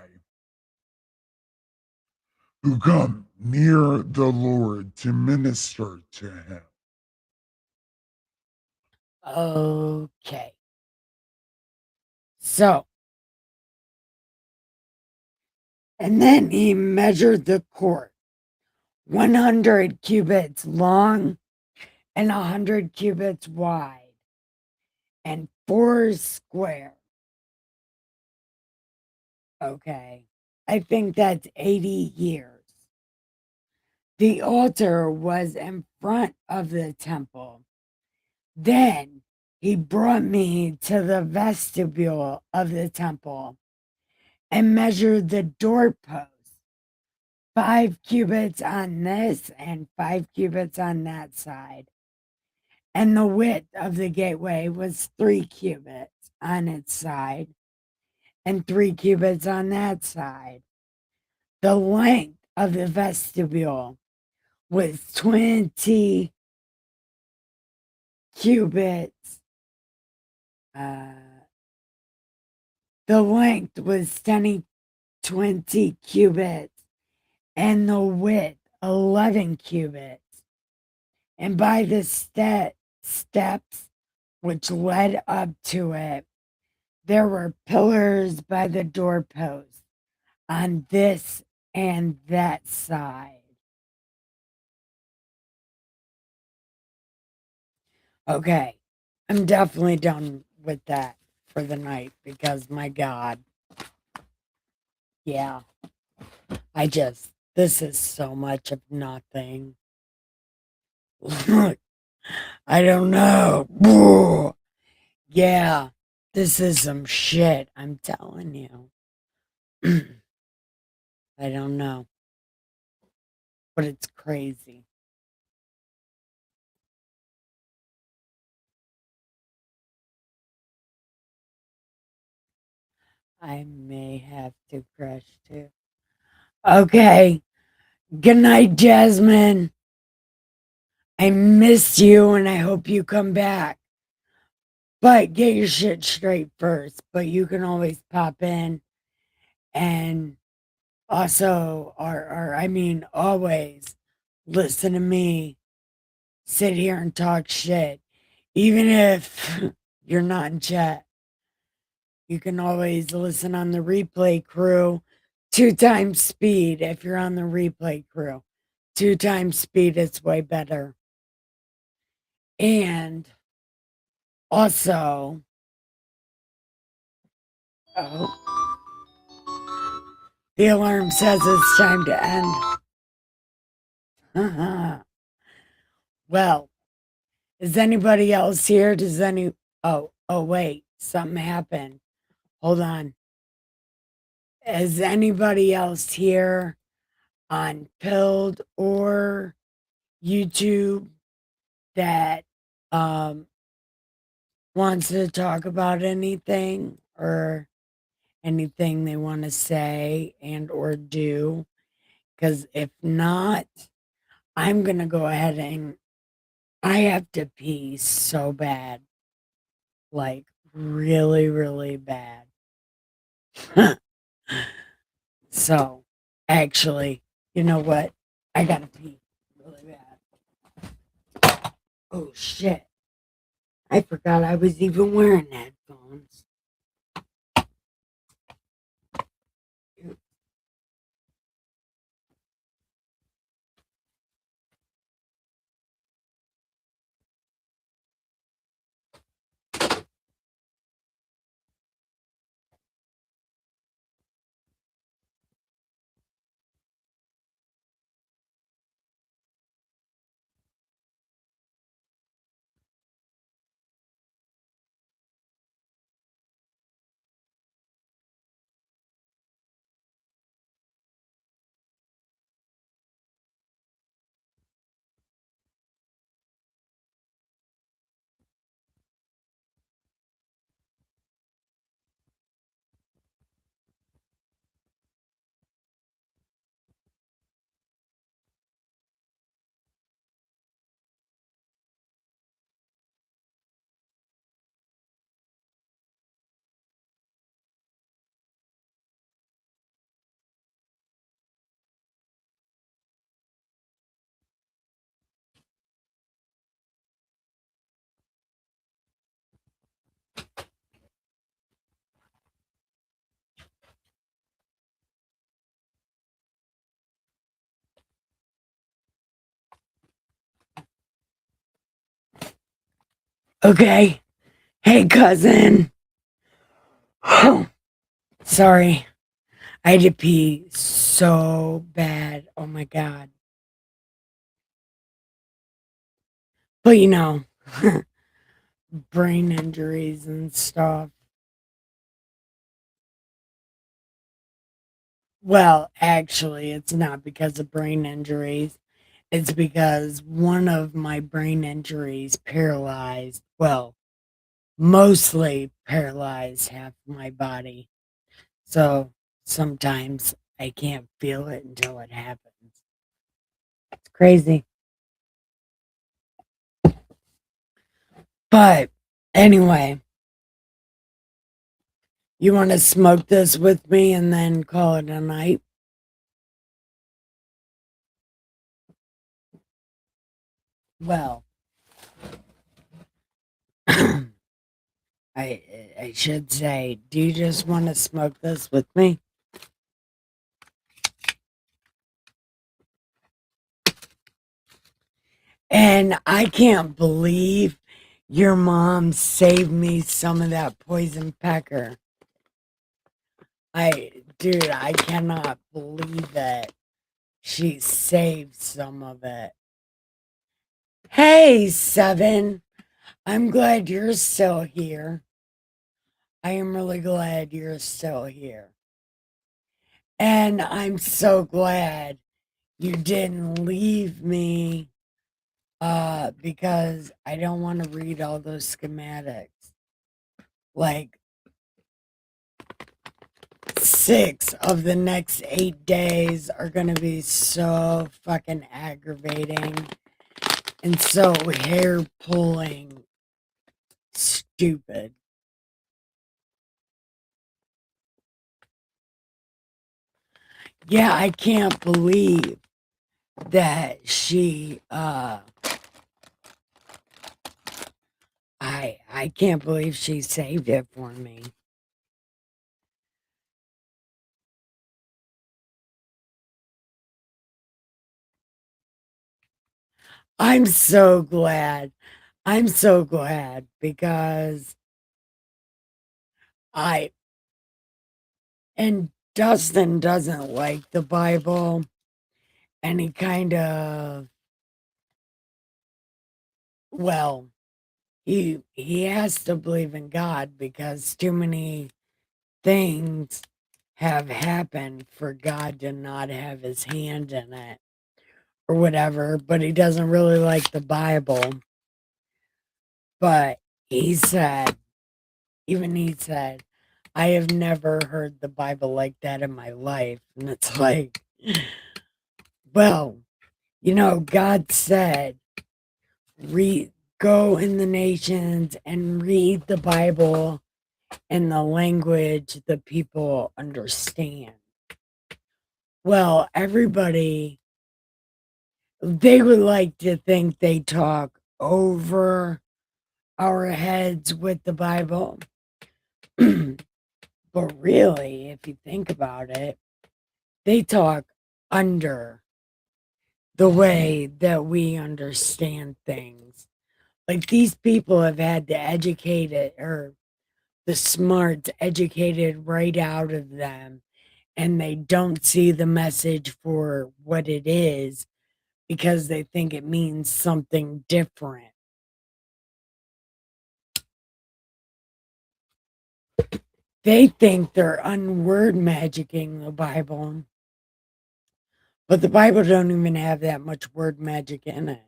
who come near the Lord to minister to him." okay." So, and then he measured the court 100 cubits long and 100 cubits wide and four square. Okay. I think that's 80 years. The altar was in front of the temple. Then he brought me to the vestibule of the temple and measured the doorpost 5 cubits on this and 5 cubits on that side. And the width of the gateway was 3 cubits on its side and 3 cubits on that side. The length of the vestibule was 20 cubits. Uh, the length was 20 cubits, and the width 11 cubits, and by the steps which led up to it, there were pillars by the doorposts on this and that side. Okay, I'm definitely done with that for the night because my God, yeah, this is so much of nothing. I don't know. Yeah, this is some shit, I'm telling you. I don't know, but it's crazy. I may have to crash too. Okay, good night, Jasmine. I missed you and I hope you come back. But get your shit straight first. But you can always pop in and also, or I mean, always listen to me sit here and talk shit. Even if you're not in chat, you can always listen on the replay crew. 2 times speed if you're on the replay crew. 2 times speed, it's way better. And also, oh, the alarm says it's time to end. Well, is anybody else here? Oh, wait, something happened. Hold on. Is anybody else here on Pilled or YouTube that wants to talk about anything or anything they want to say and or do? Because if not, I'm gonna go ahead and I have to pee so bad, like really, really bad. So, actually, you know what? I gotta pee really bad. Oh shit! I forgot I was even wearing headphones. Okay. Hey, cousin. Sorry. I had to pee so bad. Oh my God. But brain injuries and stuff. Well, actually, it's not because of brain injuries. It's because one of my brain injuries paralyzed, well, mostly paralyzed half my body. So sometimes I can't feel it until it happens. It's crazy. But anyway, you want to smoke this with me and then call it a night? Well, I should say, do you just want to smoke this with me? And I can't believe your mom saved me some of that poison pecker. Dude, I cannot believe it. She saved some of it. Hey, Seven. I'm glad you're still here. I am really glad you're still here. And I'm so glad you didn't leave me because I don't want to read all those schematics. Like 6 of the next 8 days are going to be so fucking aggravating and so hair pulling stupid. Yeah, I can't believe that I can't believe she saved it for me. I'm so glad. I'm so glad because I and Dustin doesn't like the Bible and he kind of well, he has to believe in God because too many things have happened for God to not have his hand in it or whatever, but he doesn't really like the Bible. But he said, even he said, I have never heard the Bible like that in my life. And it's like, well, God said, read, go in the nations and read the Bible in the language the people understand. Well, everybody, they would like to think they talk over our heads with the Bible. But really, if you think about it, they talk under the way that we understand things. Like these people have had the educated or the smarts educated right out of them, and they don't see the message for what it is because they think it means something different. They think they're unword magicking the Bible, but the Bible don't even have that much word magic in it.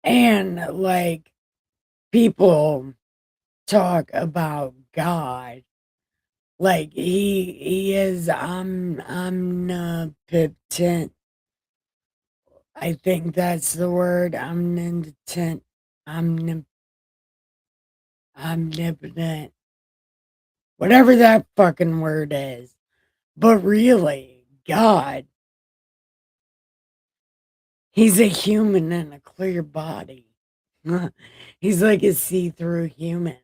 And like people talk about God like he is omnipotent. I think that's the word omnipotent, omnip, omnipotent, whatever that fucking word is. But really, God, he's a human in a clear body. He's like a see-through human.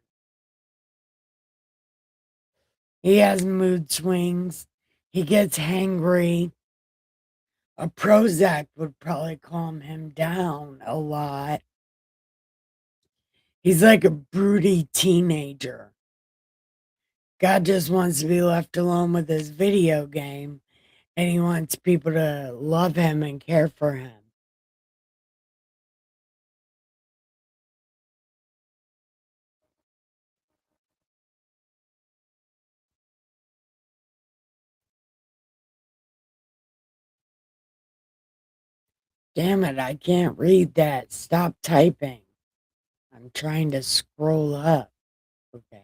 He has mood swings. He gets hangry. A Prozac would probably calm him down a lot. He's like a broody teenager. God just wants to be left alone with his video game, and he wants people to love him and care for him. Damn it, I can't read that. Stop typing. I'm trying to scroll up. Okay.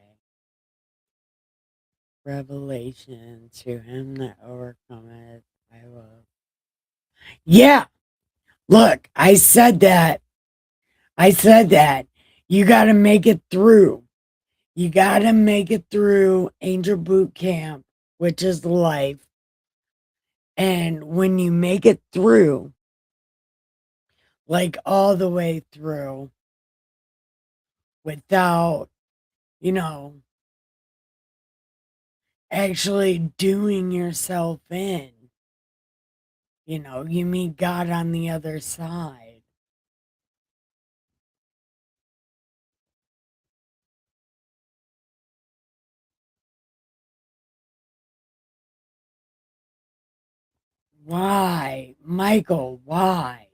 Revelation to him that overcometh, I love. Yeah. Look, I said that you got to make it through. You got to make it through Angel Boot Camp, which is life. And when you make it through, like all the way through, without, you know, actually doing yourself in, you meet God on the other side. Why? Michael, why?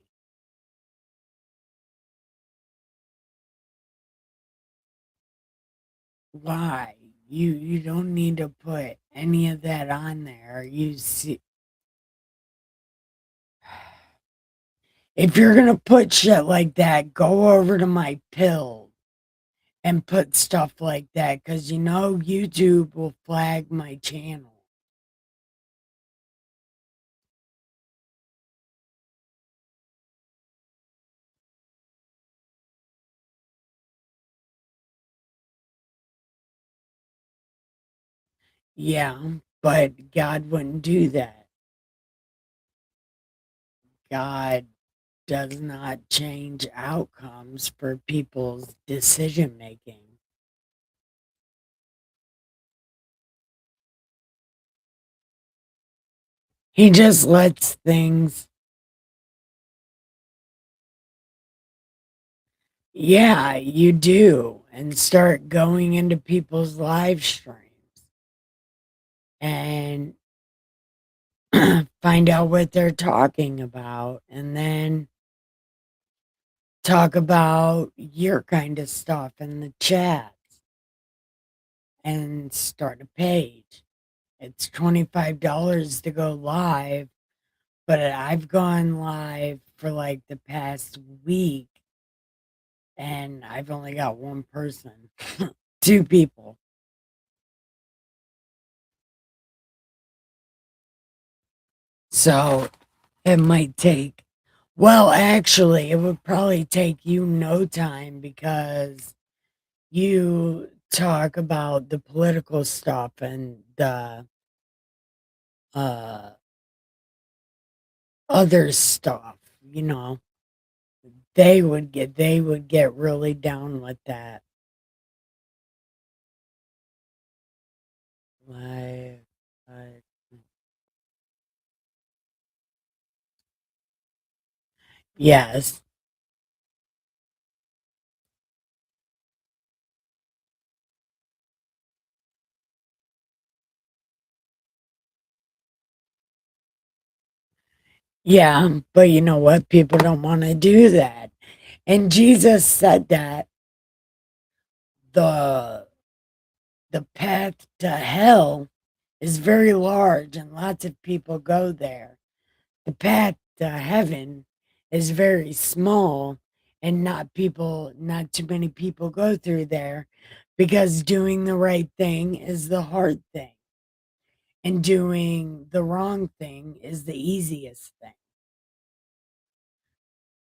Why? You don't need to put any of that on there. You see, if you're gonna put shit like that, go over to my pill and put stuff like that, because YouTube will flag my channel. Yeah, but God wouldn't do that. God does not change outcomes for people's decision making. He just lets things, yeah, you do, and start going into people's live streams and find out what they're talking about, and then talk about your kind of stuff in the chat and start a page. It's $25 to go live, but I've gone live for like the past week and I've only got one person, two people. So it might take, well, actually, it would probably take you no time because you talk about the political stuff and the uh, other stuff, you know. They would get really down with that. Like, like yes. Yeah, but you know what? People don't want to do that. And Jesus said that the the path to hell is very large and lots of people go there. The path to heaven is very small and not too many people go through there because doing the right thing is the hard thing and doing the wrong thing is the easiest thing.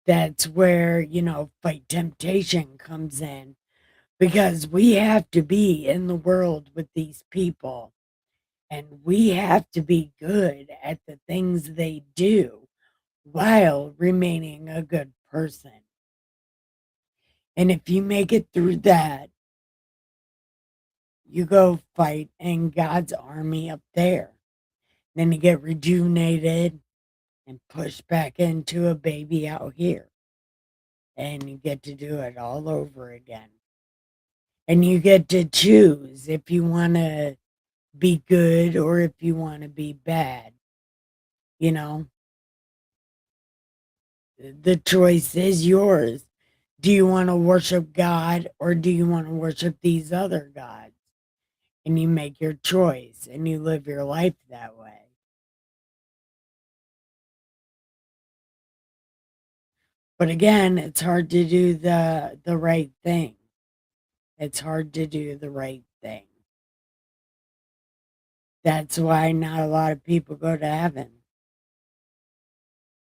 That's where, fight temptation comes in because we have to be in the world with these people and we have to be good at the things they do while remaining a good person. And if you make it through that, you go fight in God's army up there. Then you get rejuvenated and pushed back into a baby out here. And you get to do it all over again. And you get to choose if you want to be good or if you want to be bad. You know, the choice is yours. Do you want to worship God or do you want to worship these other gods? And you make your choice and you live your life that way. But again, it's hard to do the right thing. It's hard to do the right thing. That's why not a lot of people go to heaven.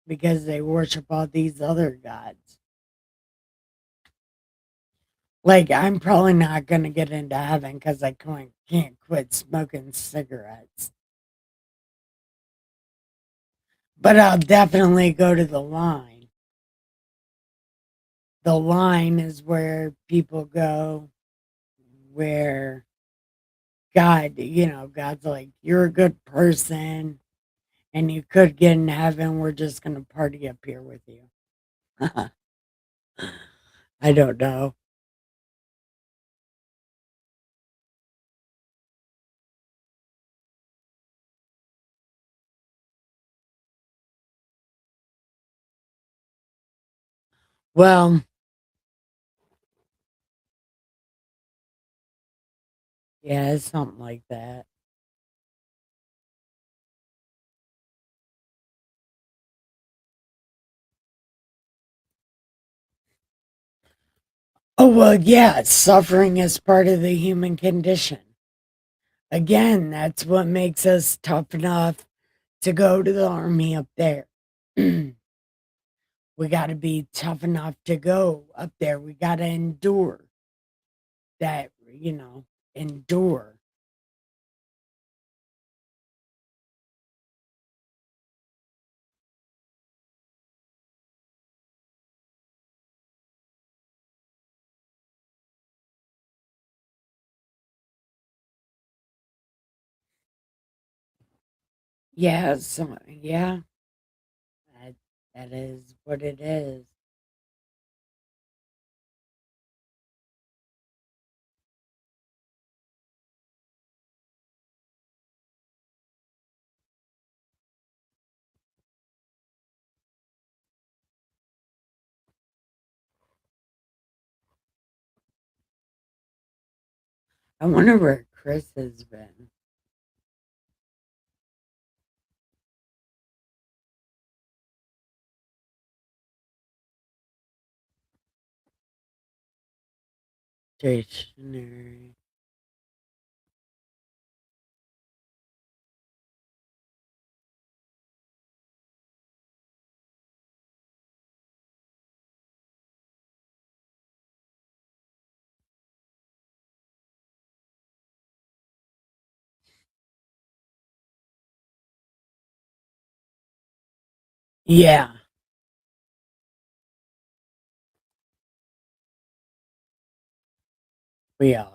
because they worship all these other gods. Like, I'm probably not going to get into heaven because I can't quit smoking cigarettes. But I'll definitely go to the line. The line is where people go, where God's like, you're a good person and you could get in heaven. We're just going to party up here with you. I don't know. Well, yeah, it's something like that. Oh, well, yeah, suffering is part of the human condition. Again, that's what makes us tough enough to go to the army up there. We got to be tough enough to go up there. We got to endure that, endure. Yeah, so, yeah, that, that is what it is. I wonder where Chris has been. Stationary. Yeah, we are.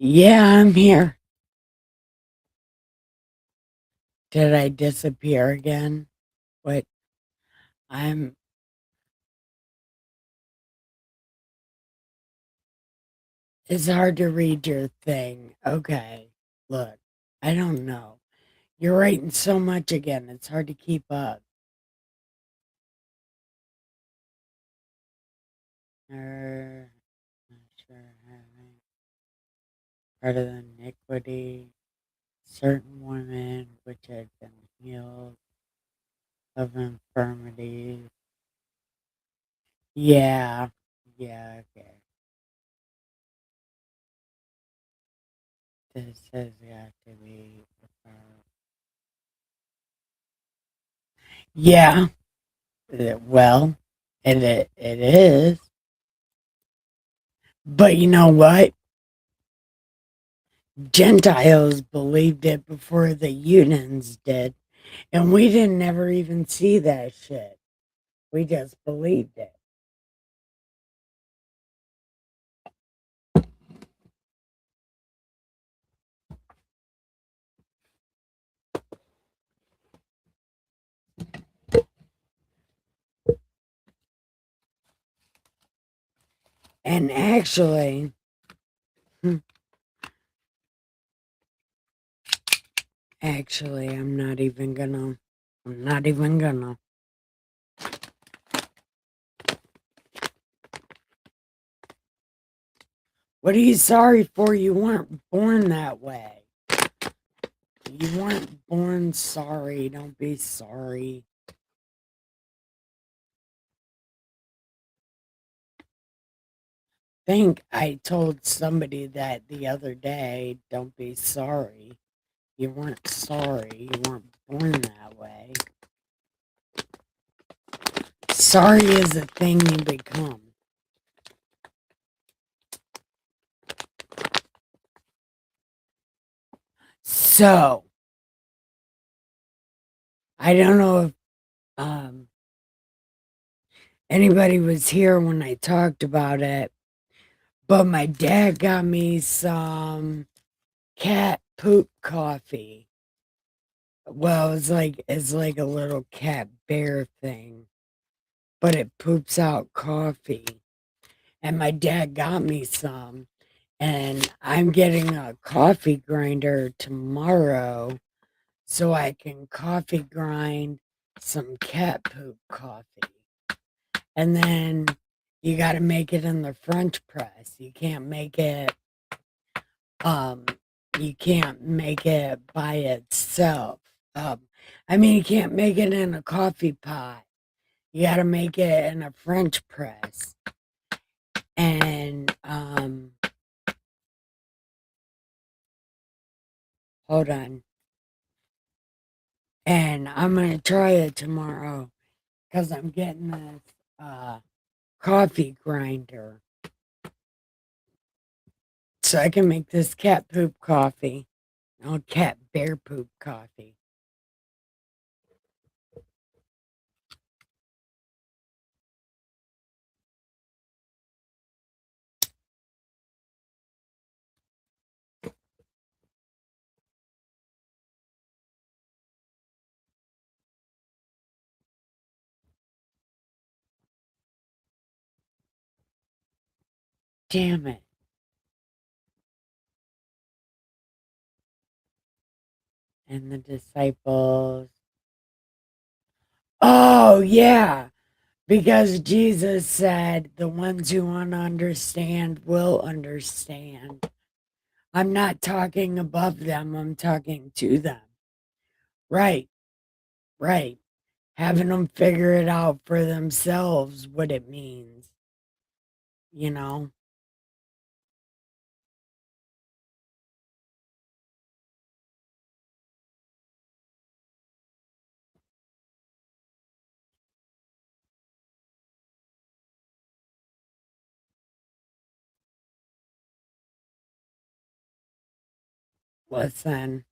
Yeah, I'm here. Did I disappear again? What? I'm. It's hard to read your thing. Okay. Look, I don't know. You're writing so much again. It's hard to keep up. Not sure having part of the iniquity. Certain women which had been healed of infirmities. Yeah. Yeah, okay. This has got to be. Yeah. Well, it is. But you know what? Gentiles believed it before the Unans did. And we didn't ever even see that shit. We just believed it. And actually, I'm not even gonna. What are you sorry for? You weren't born that way. You weren't born sorry. Don't be sorry. Think I told somebody that the other day. Don't be sorry. You weren't sorry. You weren't born that way. Sorry is a thing you become. So, I don't know if anybody was here when I talked about it, but my dad got me some cat poop coffee. Well, it's like a little cat bear thing, but it poops out coffee. And my dad got me some, and I'm getting a coffee grinder tomorrow so I can coffee grind some cat poop coffee. And then you got to make it in the French press. You can't make it um you can't make it by itself. Um you can't make it in a coffee pot. You got to make it in a French press. And hold on. And I'm going to try it tomorrow cuz I'm getting this coffee grinder so I can make this cat poop coffee. No, cat bear poop coffee. Damn it. And the disciples. Oh, yeah. Because Jesus said the ones who want to understand will understand. I'm not talking above them, I'm talking to them. Right, right. Having them figure it out for themselves what it means, you know? Listen,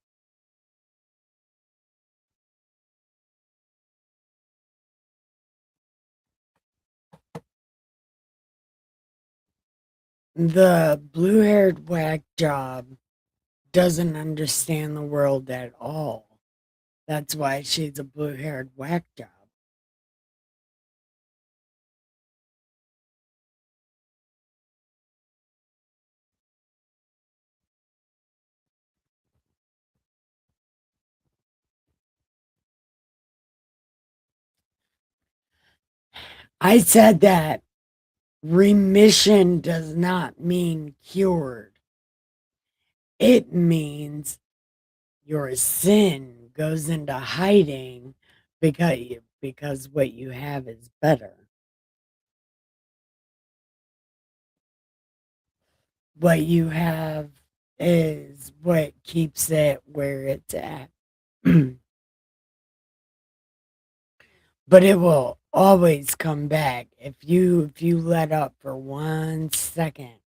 the blue haired whack job doesn't understand the world at all. That's why she's a blue haired whack job. I said that remission does not mean cured. It means your sin goes into hiding because what you have is better. What you have is what keeps it where it's at. But it will always come back if you let up for 1 second.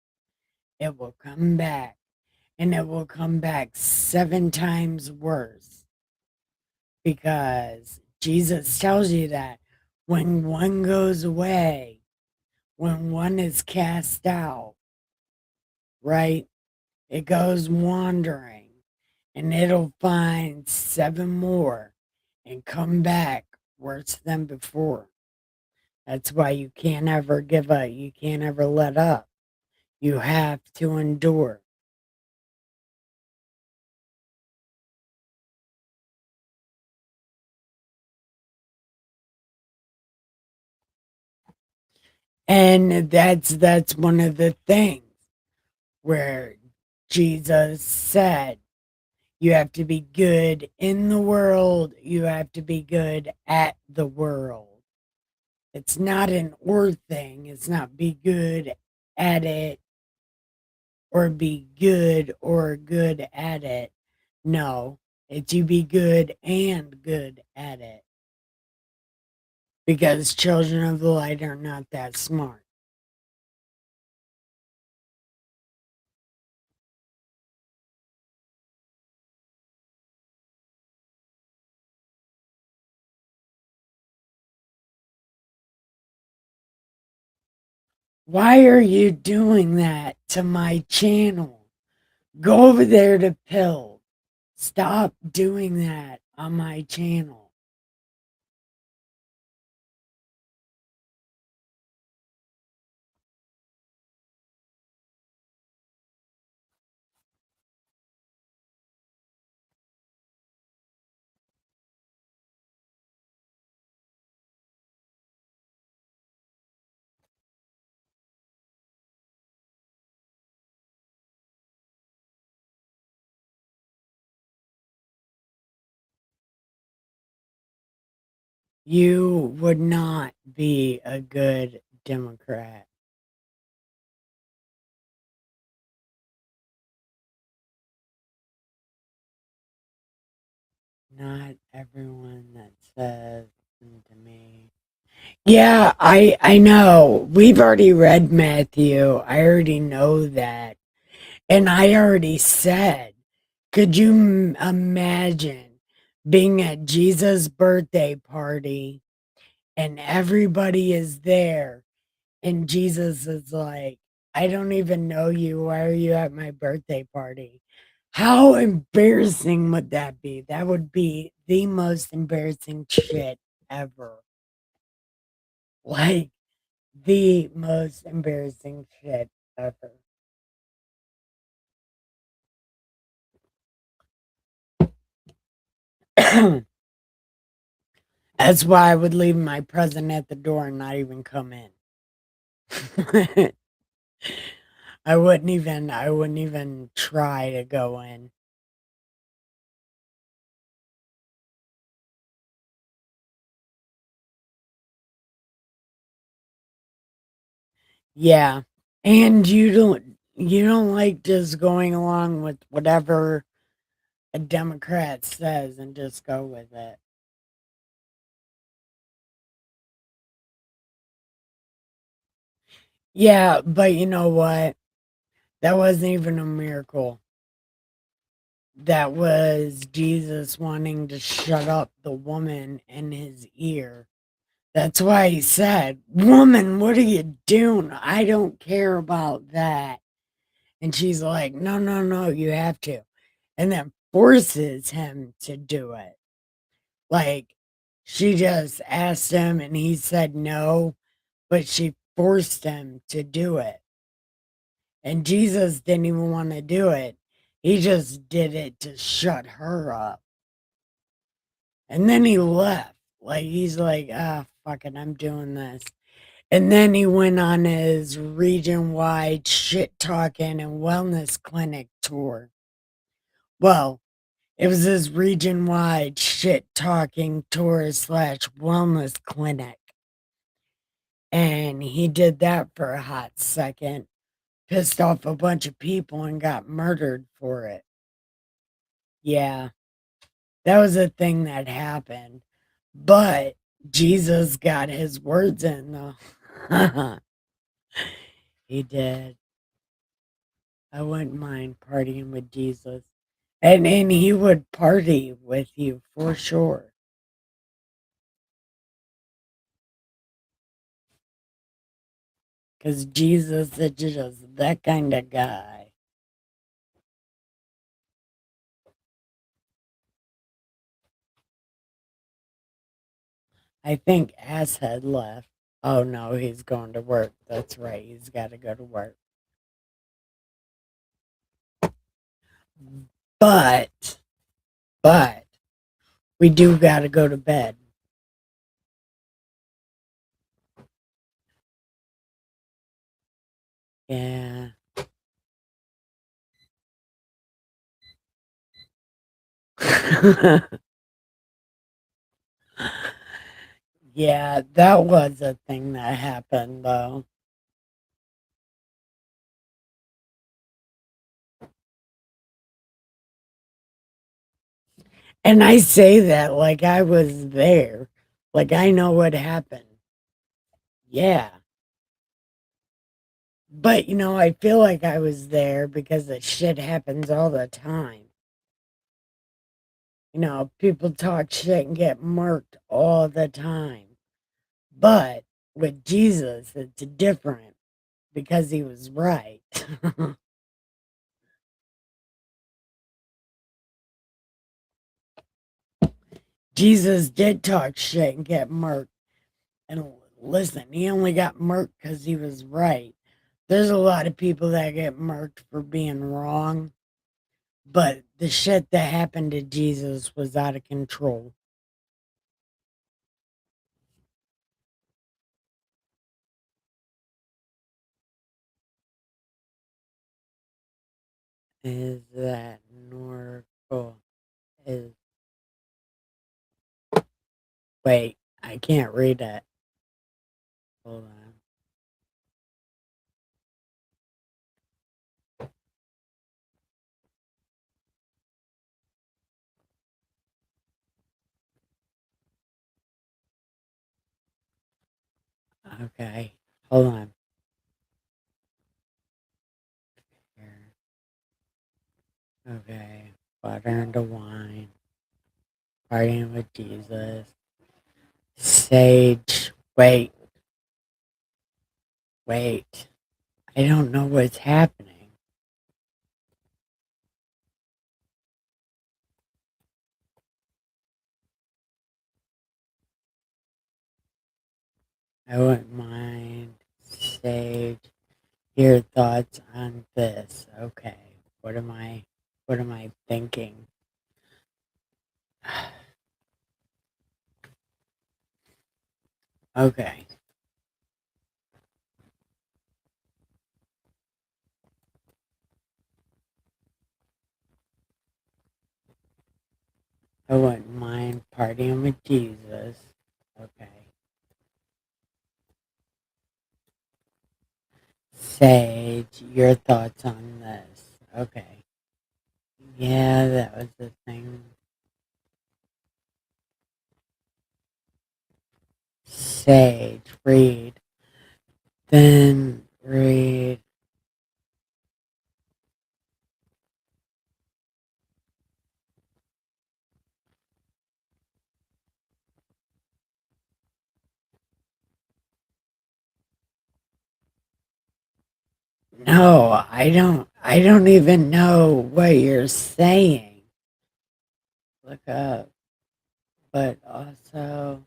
It will come back, and it will come back 7 times worse, because Jesus tells you that when one goes away, when one is cast out, right, it goes wandering, and it'll find 7 more and come back worse than before. That's why you can't ever give up. You can't ever let up. You have to endure. And that's one of the things. where Jesus said, you have to be good in the world, you have to be good at the world. It's not an or thing, it's not be good at it or be good or good at it. No, it's you be good and good at it. Because children of the light are not that smart. Why are you doing that to my channel? Go over there to Pill. Stop doing that on my channel. You would not be a good Democrat. Not everyone that says to me. Yeah, I know. We've already read Matthew. I already know that. And I already said, could you imagine being at Jesus' birthday party and everybody is there and Jesus is like, I don't even know you. Why are you at my birthday party? How embarrassing would that be? That would be the most embarrassing shit ever. Like, the most embarrassing shit ever. That's why I would leave my present at the door and not even come in. I wouldn't even try to go in. Yeah. And you don't like just going along with whatever a Democrat says and just go with it. Yeah, but you know what? That wasn't even a miracle. That was Jesus wanting to shut up the woman in his ear. That's why he said, woman, what are you doing? I don't care about that. And she's like, no, no, no, you have to. And then forces him to do it. Like, she just asked him and he said no, but she forced him to do it. And Jesus didn't even want to do it. He just did it to shut her up. And then he left. Like, he's like, ah, fuck it, I'm doing this. And then he went on his region wide shit talking and wellness clinic tour. Well, it was his region wide shit talking tour slash wellness clinic. And he did that for a hot second, pissed off a bunch of people and got murdered for it. Yeah, that was a thing that happened. But Jesus got his words in, though. He did. I wouldn't mind partying with Jesus. And he would party with you for sure. Because Jesus is just that kind of guy. I think Asshead left. Oh no, he's going to work. That's right. He's got to go to work. But, but, we do got to go to bed. Yeah. Yeah, that was a thing that happened, though. And I say that like I was there. Like I know what happened. Yeah. But, I feel like I was there because that shit happens all the time. People talk shit and get murked all the time. But with Jesus, it's different because he was right. Jesus did talk shit and get murked. And listen, he only got murked because he was right. There's a lot of people that get murked for being wrong, but the shit that happened to Jesus was out of control. Is that Norco? Is Wait, I can't read it. Hold on. Okay, hold on. Here. Okay, water into wine, partying with Jesus, sage. Wait. I don't know what's happening. I wouldn't mind sage. Your thoughts on this? Okay, what am I? What am I thinking? Okay. I wouldn't mind partying with Jesus. Okay. Sage, your thoughts on this? Okay. Yeah, that was the thing. Sage, read. Then read. No, I don't even know what you're saying. Look up. But also,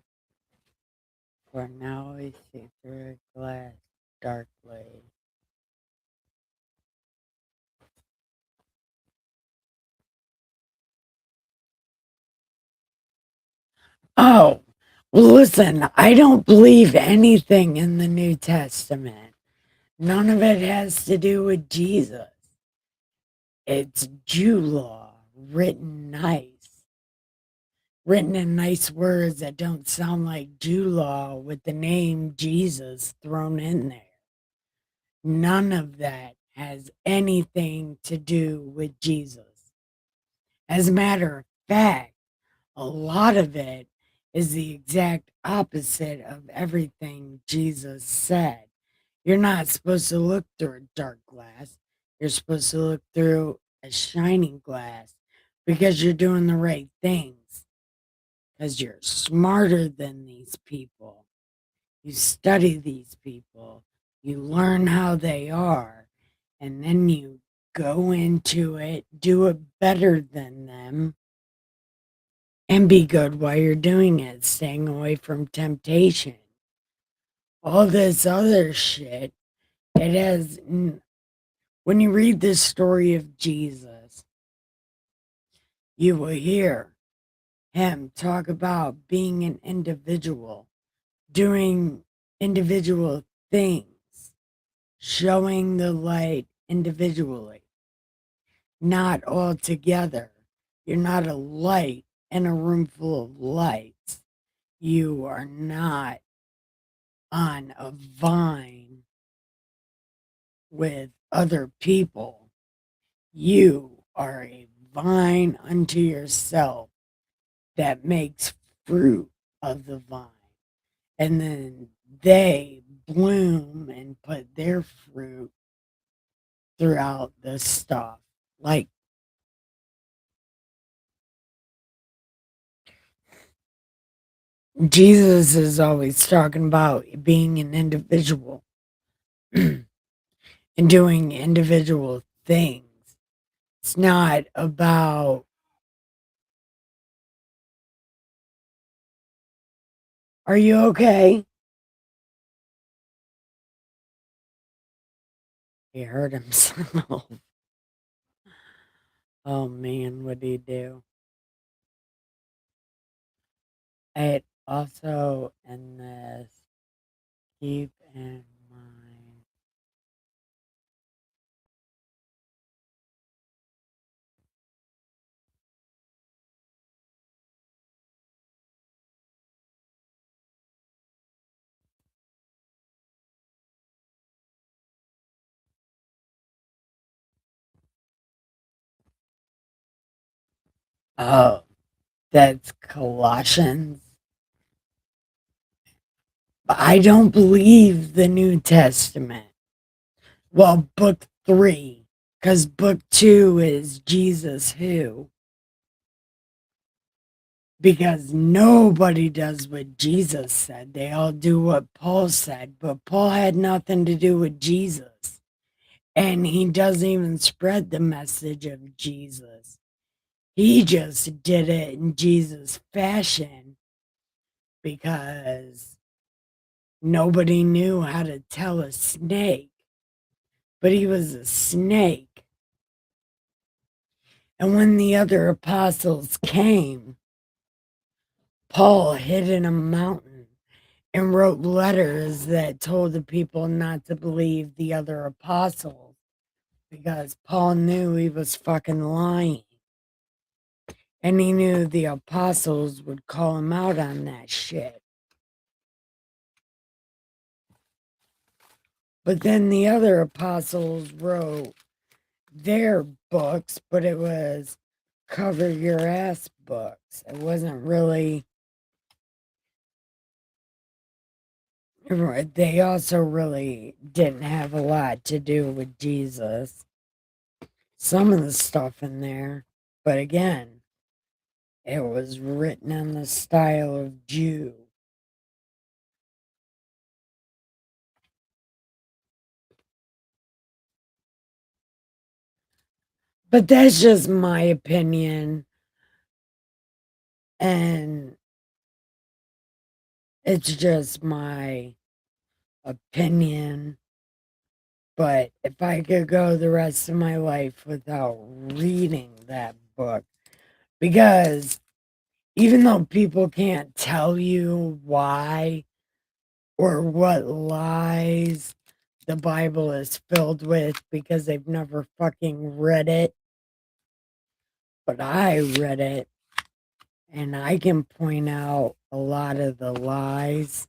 for now we see through a glass darkly. Oh, well, listen, I don't believe anything in the New Testament. None of it has to do with Jesus. It's Jew law, written in nice words that don't sound like Jew law with the name Jesus thrown in there. None of that has anything to do with Jesus. As a matter of fact, a lot of it is the exact opposite of everything Jesus said. You're not supposed to look through a dark glass. You're supposed to look through a shining glass because you're doing the right things, because you're smarter than these people. You study these people, you learn how they are, and then you go into it, do it better than them, and be good while you're doing it, staying away from temptation. All this other shit, it has, when you read this story of Jesus, you will hear him talk about being an individual, doing individual things, showing the light individually, not all together. You're not a light in a room full of lights. You are not on a vine with other people. You are a vine unto yourself that makes fruit of the vine. And then they bloom and put their fruit throughout the stuff. Like Jesus is always talking about being an individual and doing individual things. It's not about, are you okay? He hurt himself. Oh man, what did he do? It also in this, keep in mind. Oh, that's Colossians. But I don't believe the New Testament. Well, book 3, because book 2 is Jesus who. Because nobody does what Jesus said. They all do what Paul said, but Paul had nothing to do with Jesus. And he doesn't even spread the message of Jesus. He just did it in Jesus' fashion because nobody knew how to tell a snake, but he was a snake. And when the other apostles came, Paul hid in a mountain and wrote letters that told the people not to believe the other apostles because Paul knew he was fucking lying. And he knew the apostles would call him out on that shit. But then the other apostles wrote their books, but it was cover your ass books. It wasn't really. They also really didn't have a lot to do with Jesus. Some of the stuff in there, but again, it was written in the style of Jew. But that's just my opinion. And it's just my opinion. But if I could go the rest of my life without reading that book, because even though people can't tell you why or what lies the Bible is filled with because they've never fucking read it, but I read it and I can point out a lot of the lies,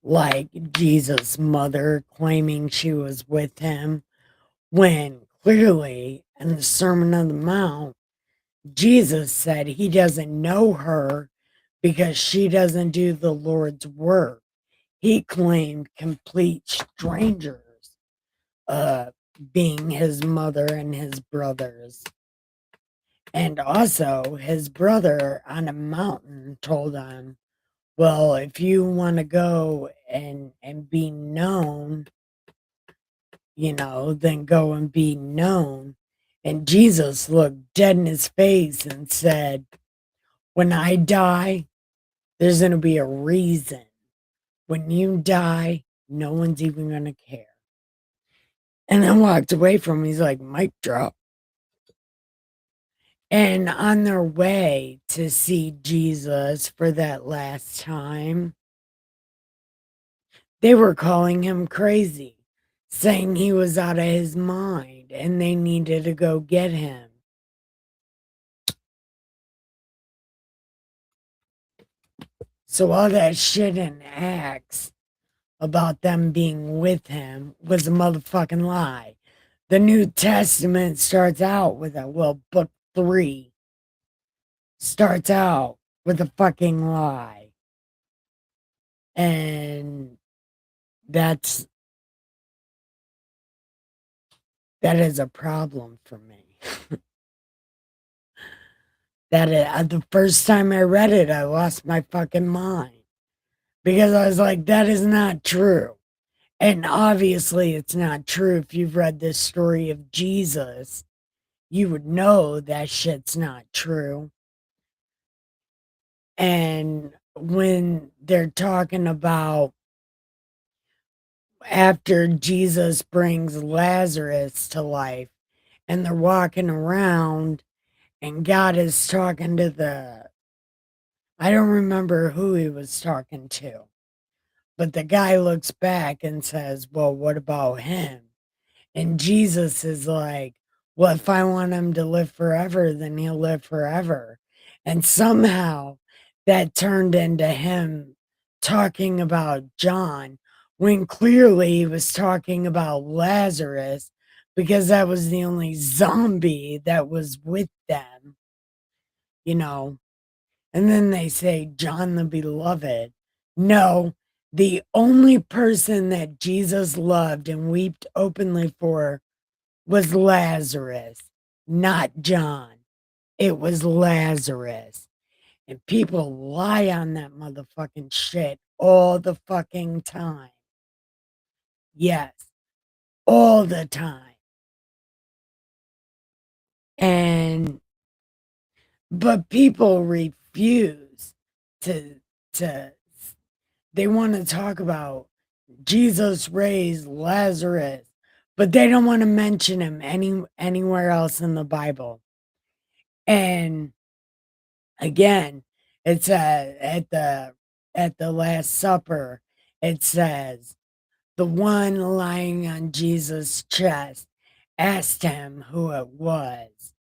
like Jesus' mother claiming she was with him when clearly in the Sermon on the Mount, Jesus said he doesn't know her because she doesn't do the Lord's work. He claimed complete strangers uh, being his mother and his brothers. And also, his brother on a mountain told him, well, if you want to go and be known, then go and be known. And Jesus looked dead in his face and said, when I die, there's going to be a reason. When you die, no one's even going to care. And then walked away from him. He's like, mic drop. And on their way to see Jesus for that last time, they were calling him crazy, saying he was out of his mind and they needed to go get him. So all that shit in Acts about them being with him was a motherfucking lie. The New Testament starts out with a, well, book 3 starts out with a fucking lie. And that is a problem for me. The first time I read it, I lost my fucking mind because I was like, that is not true. And obviously, it's not true. If you've read this story of Jesus, you would know that shit's not true. And when they're talking about after Jesus brings Lazarus to life and they're walking around and God is talking to I don't remember who he was talking to, but the guy looks back and says, well, what about him? And Jesus is like, well, if I want him to live forever, then he'll live forever. And somehow that turned into him talking about John when clearly he was talking about Lazarus because that was the only zombie that was with them, you know. And then they say, John the Beloved. No, the only person that Jesus loved and wept openly for was Lazarus, not John. It was Lazarus. And people lie on that motherfucking shit all the fucking time. Yes, all the time. And but people refuse to to they want to talk about Jesus raised Lazarus, but they don't want to mention him anywhere else in the Bible. And again, it's at the Last Supper. It says the one lying on Jesus' chest asked him who it was,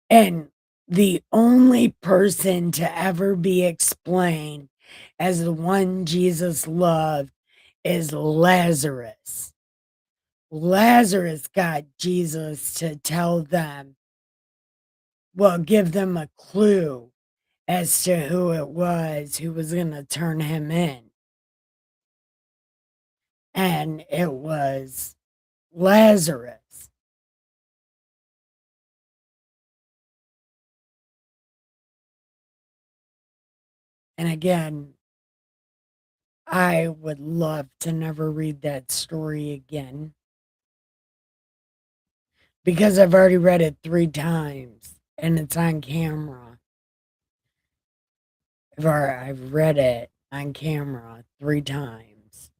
and the only person to ever be explained as the one Jesus loved is Lazarus. Lazarus got Jesus to tell them, well, give them a clue as to who it was who was going to turn him in. And it was Lazarus. And again, I would love to never read that story again because I've already read it 3 times and it's on camera. I've read it on camera 3 times.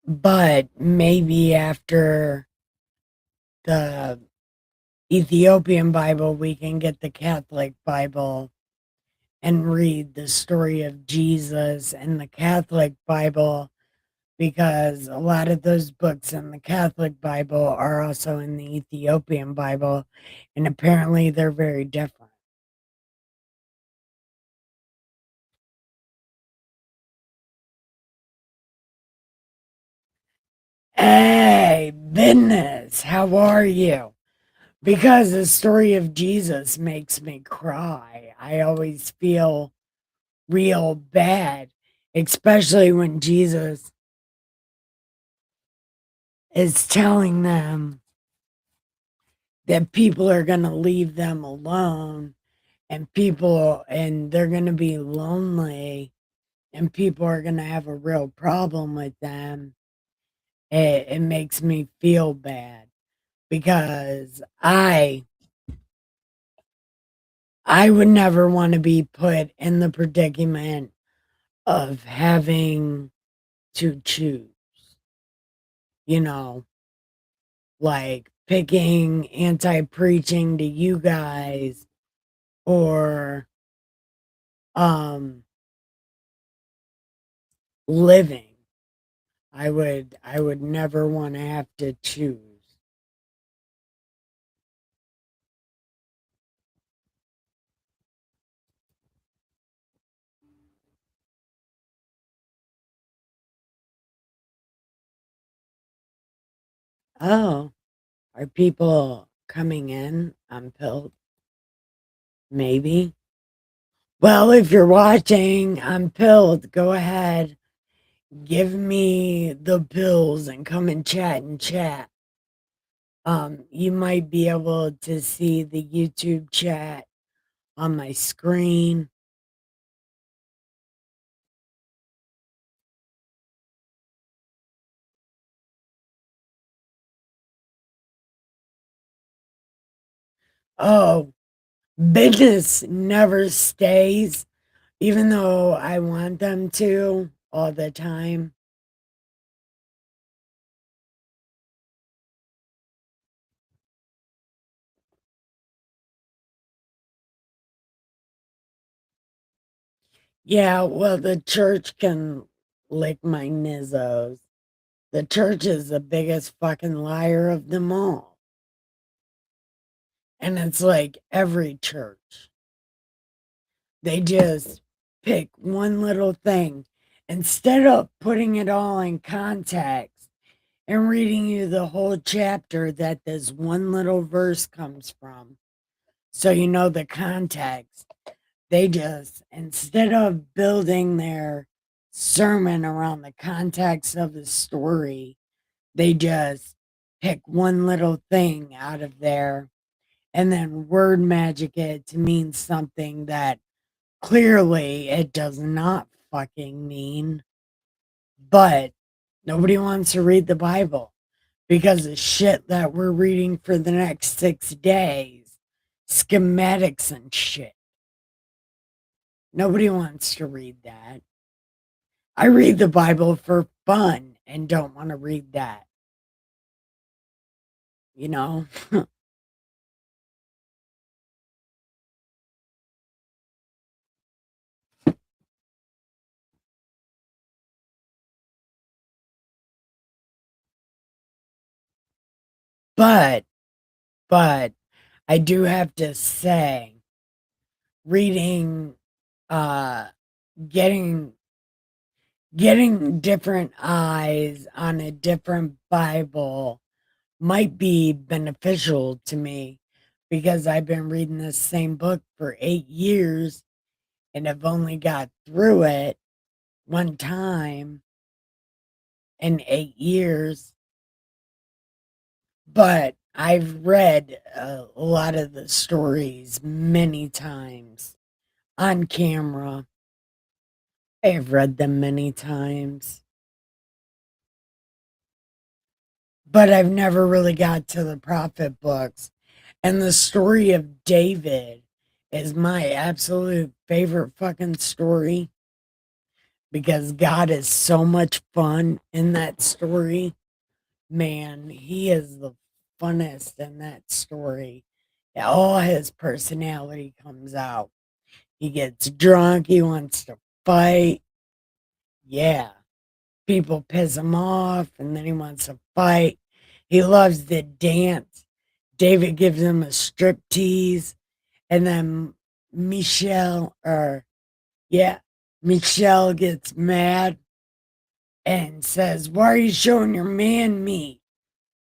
But maybe after the Ethiopian Bible, we can get the Catholic Bible and read the story of Jesus and the Catholic Bible, because a lot of those books in the Catholic Bible are also in the Ethiopian Bible, and apparently they're very different. Hey, business, how are you? Because the story of Jesus makes me cry. I always feel real bad, especially when Jesus is telling them that people are going to leave them alone and they're going to be lonely and people are going to have a real problem with them. It makes me feel bad because I would never want to be put in the predicament of having to choose, you know, like picking anti-preaching to you guys or um living. I would never want to have to choose. Oh, are people coming in on pills? Maybe. Well, if you're watching on Pilled, go ahead, give me the pills and come and chat. You might be able to see the YouTube chat on my screen. Oh, business never stays, even though I want them to all the time. Yeah, well, the church can lick my nizzos. The church is the biggest fucking liar of them all. And it's like every church. They just pick one little thing instead of putting it all in context and reading you the whole chapter that this one little verse comes from. So you know the context. They just, instead of building their sermon around the context of the story, they just pick one little thing out of there and then word magic it to mean something that clearly it does not fucking mean. But nobody wants to read the Bible because of shit that we're reading for the next 6 days, schematics and shit. Nobody wants to read that. I read the Bible for fun and don't want to read that, you know? but, but I do have to say, reading, uh, getting different eyes on a different Bible might be beneficial to me because I've been reading this same book for 8 years and I've only got through it one time in 8 years. But I've read a lot of the stories many times on camera. I've read them many times. But I've never really got to the prophet books. And the story of David is my absolute favorite fucking story because God is so much fun in that story. Man, he is the funnest in that story. All his personality comes out. He gets drunk, he wants to fight. Yeah. People piss him off and then he wants to fight. He loves to dance. David gives him a strip tease, and then Michelle, or yeah, Michelle gets mad and says, "Why are you showing your man meat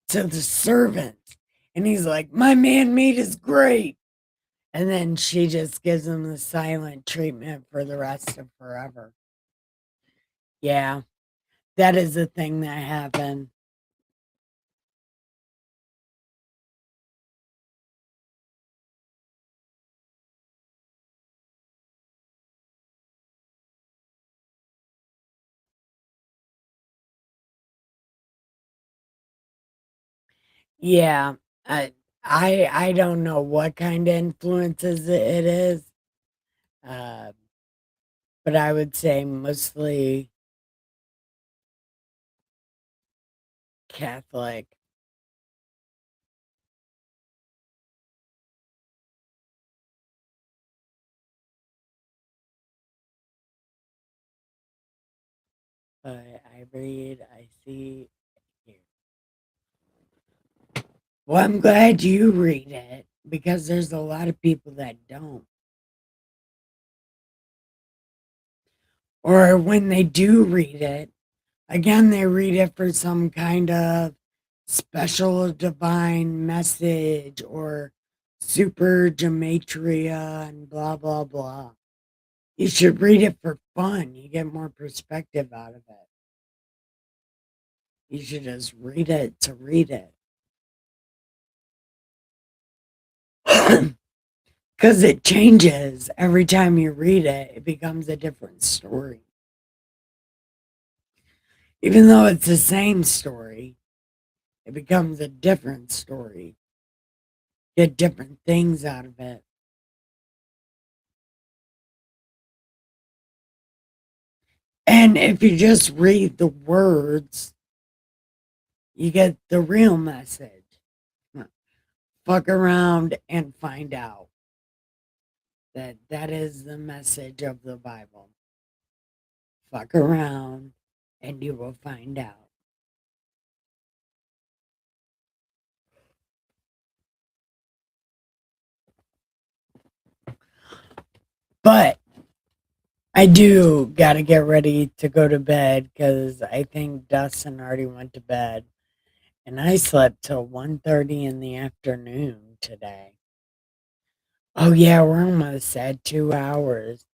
to the servants?" And he's like, "My man meat is great." And then she just gives him the silent treatment for the rest of forever. Yeah, that is a thing that happened. Yeah, I don't know what kind of influences it is, uh, but I would say mostly Catholic. But I read, I see here. Well, I'm glad you read it because there's a lot of people that don't. Or when they do read it, again, they read it for some kind of special divine message or super gematria and blah, blah, blah. You should read it for fun. You get more perspective out of it. You should just read it to read it. Because it changes every time you read it, it becomes a different story. Even though it's the same story, it becomes a different story. Get different things out of it. And if you just read the words, you get the real message. Fuck around and find out that that is the message of the Bible. Fuck around and you will find out. But I do got to get ready to go to bed because I think Dustin already went to bed. And I slept till 1:30 in the afternoon today. Oh, yeah, we're almost at 2 hours.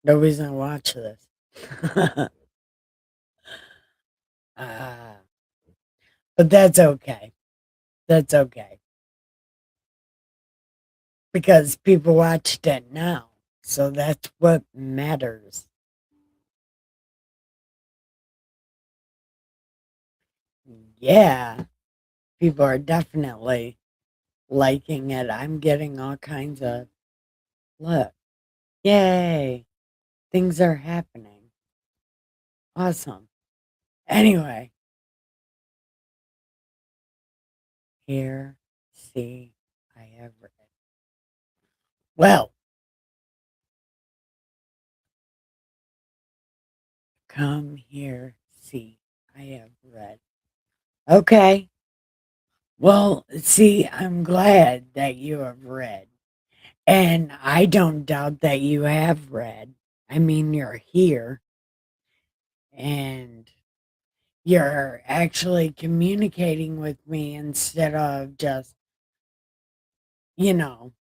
Nobody's going to watch this. uh, but that's okay. That's okay. Because people watched it now. So that's what matters. Yeah, people are definitely liking it. I'm getting all kinds of look. Yay. Things are happening. Awesome. Anyway, here, see, I have read. Well, come here, see, I have read. Okay. Well, see, I'm glad that you have read. And I don't doubt that you have read. I mean, you're here and you're actually communicating with me instead of just, you know,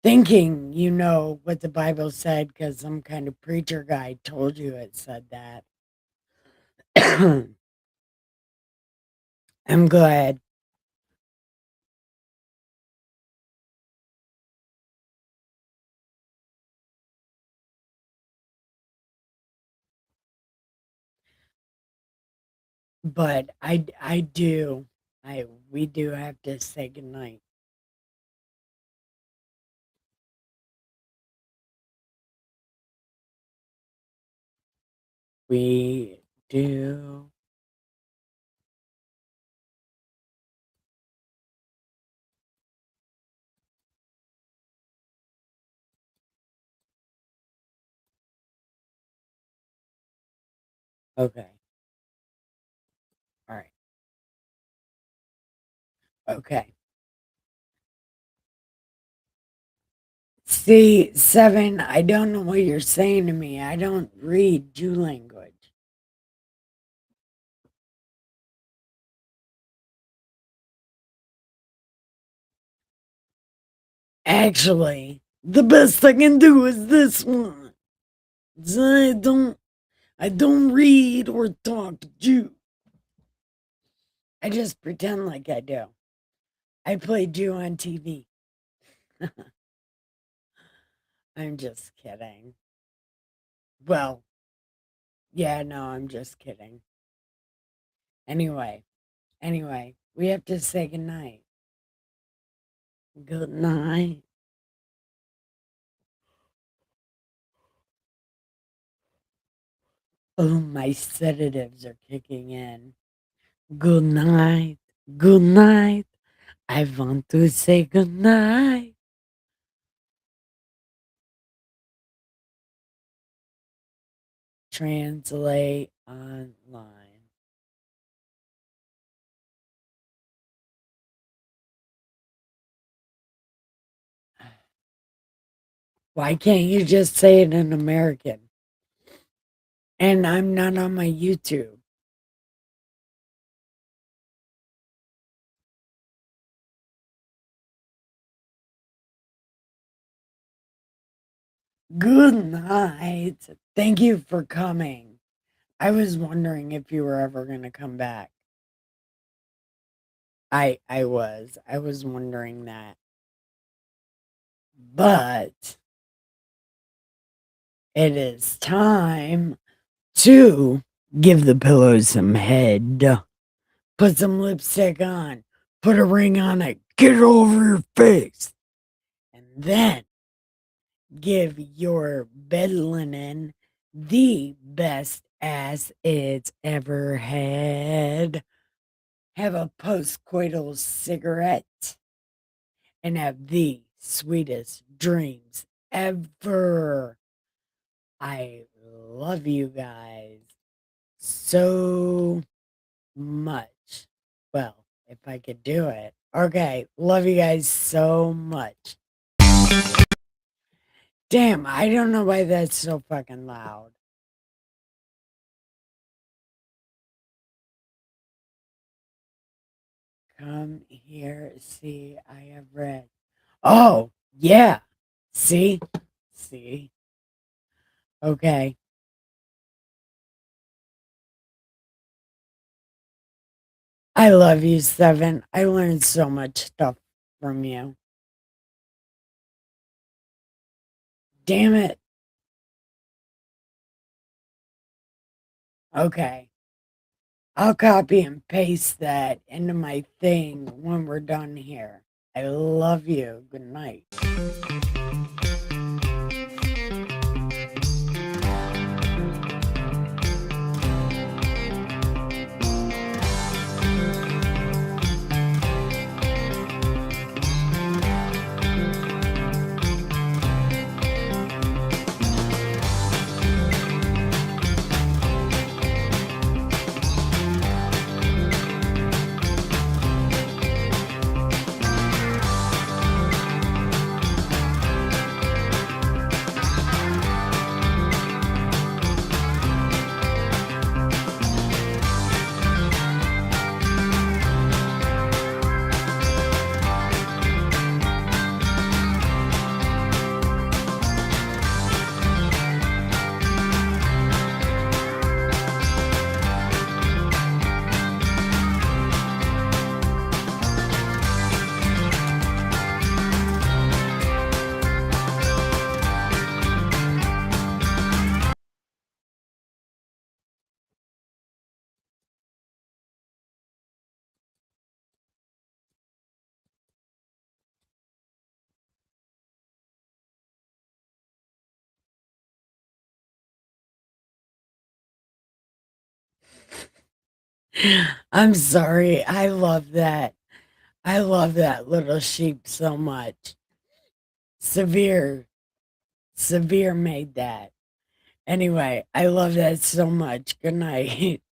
thinking you know what the Bible said because some kind of preacher guy told you it said that. I'm glad. But I do. We do have to say goodnight. We do. Okay. All right. Okay. See, seven, I don't know what you're saying to me. I don't read Jew language. Actually, the best I can do is this one. I don't read or talk Jew. I just pretend like I do. I play Jew on TV. I'm just kidding. Well, yeah, no, I'm just kidding. Anyway, we have to say goodnight. Good night. Oh, my sedatives are kicking in. Good night. Good night. I want to say good night. Translate online. Why can't you just say it in American? And I'm not on my YouTube. Good night. Thank you for coming. I was wondering if you were ever going to come back. I was wondering that. But it is time to give the pillows some head. Put some lipstick on. Put a ring on it. Get it over your face. And then give your bed linen the best ass it's ever had. Have a postcoital cigarette and have the sweetest dreams ever. I love you guys so much. Well, if I could do it. Okay, love you guys so much. Damn, I don't know why that's so fucking loud. Come here, see, I have read. Oh, yeah. See? See? Okay. I love you, Seven. I learned so much stuff from you. Damn it. Okay. I'll copy and paste that into my thing when we're done here. I love you. Good night. I'm sorry. I love that. I love that little sheep so much. Severe, Severe made that. Anyway, I love that so much. Good night.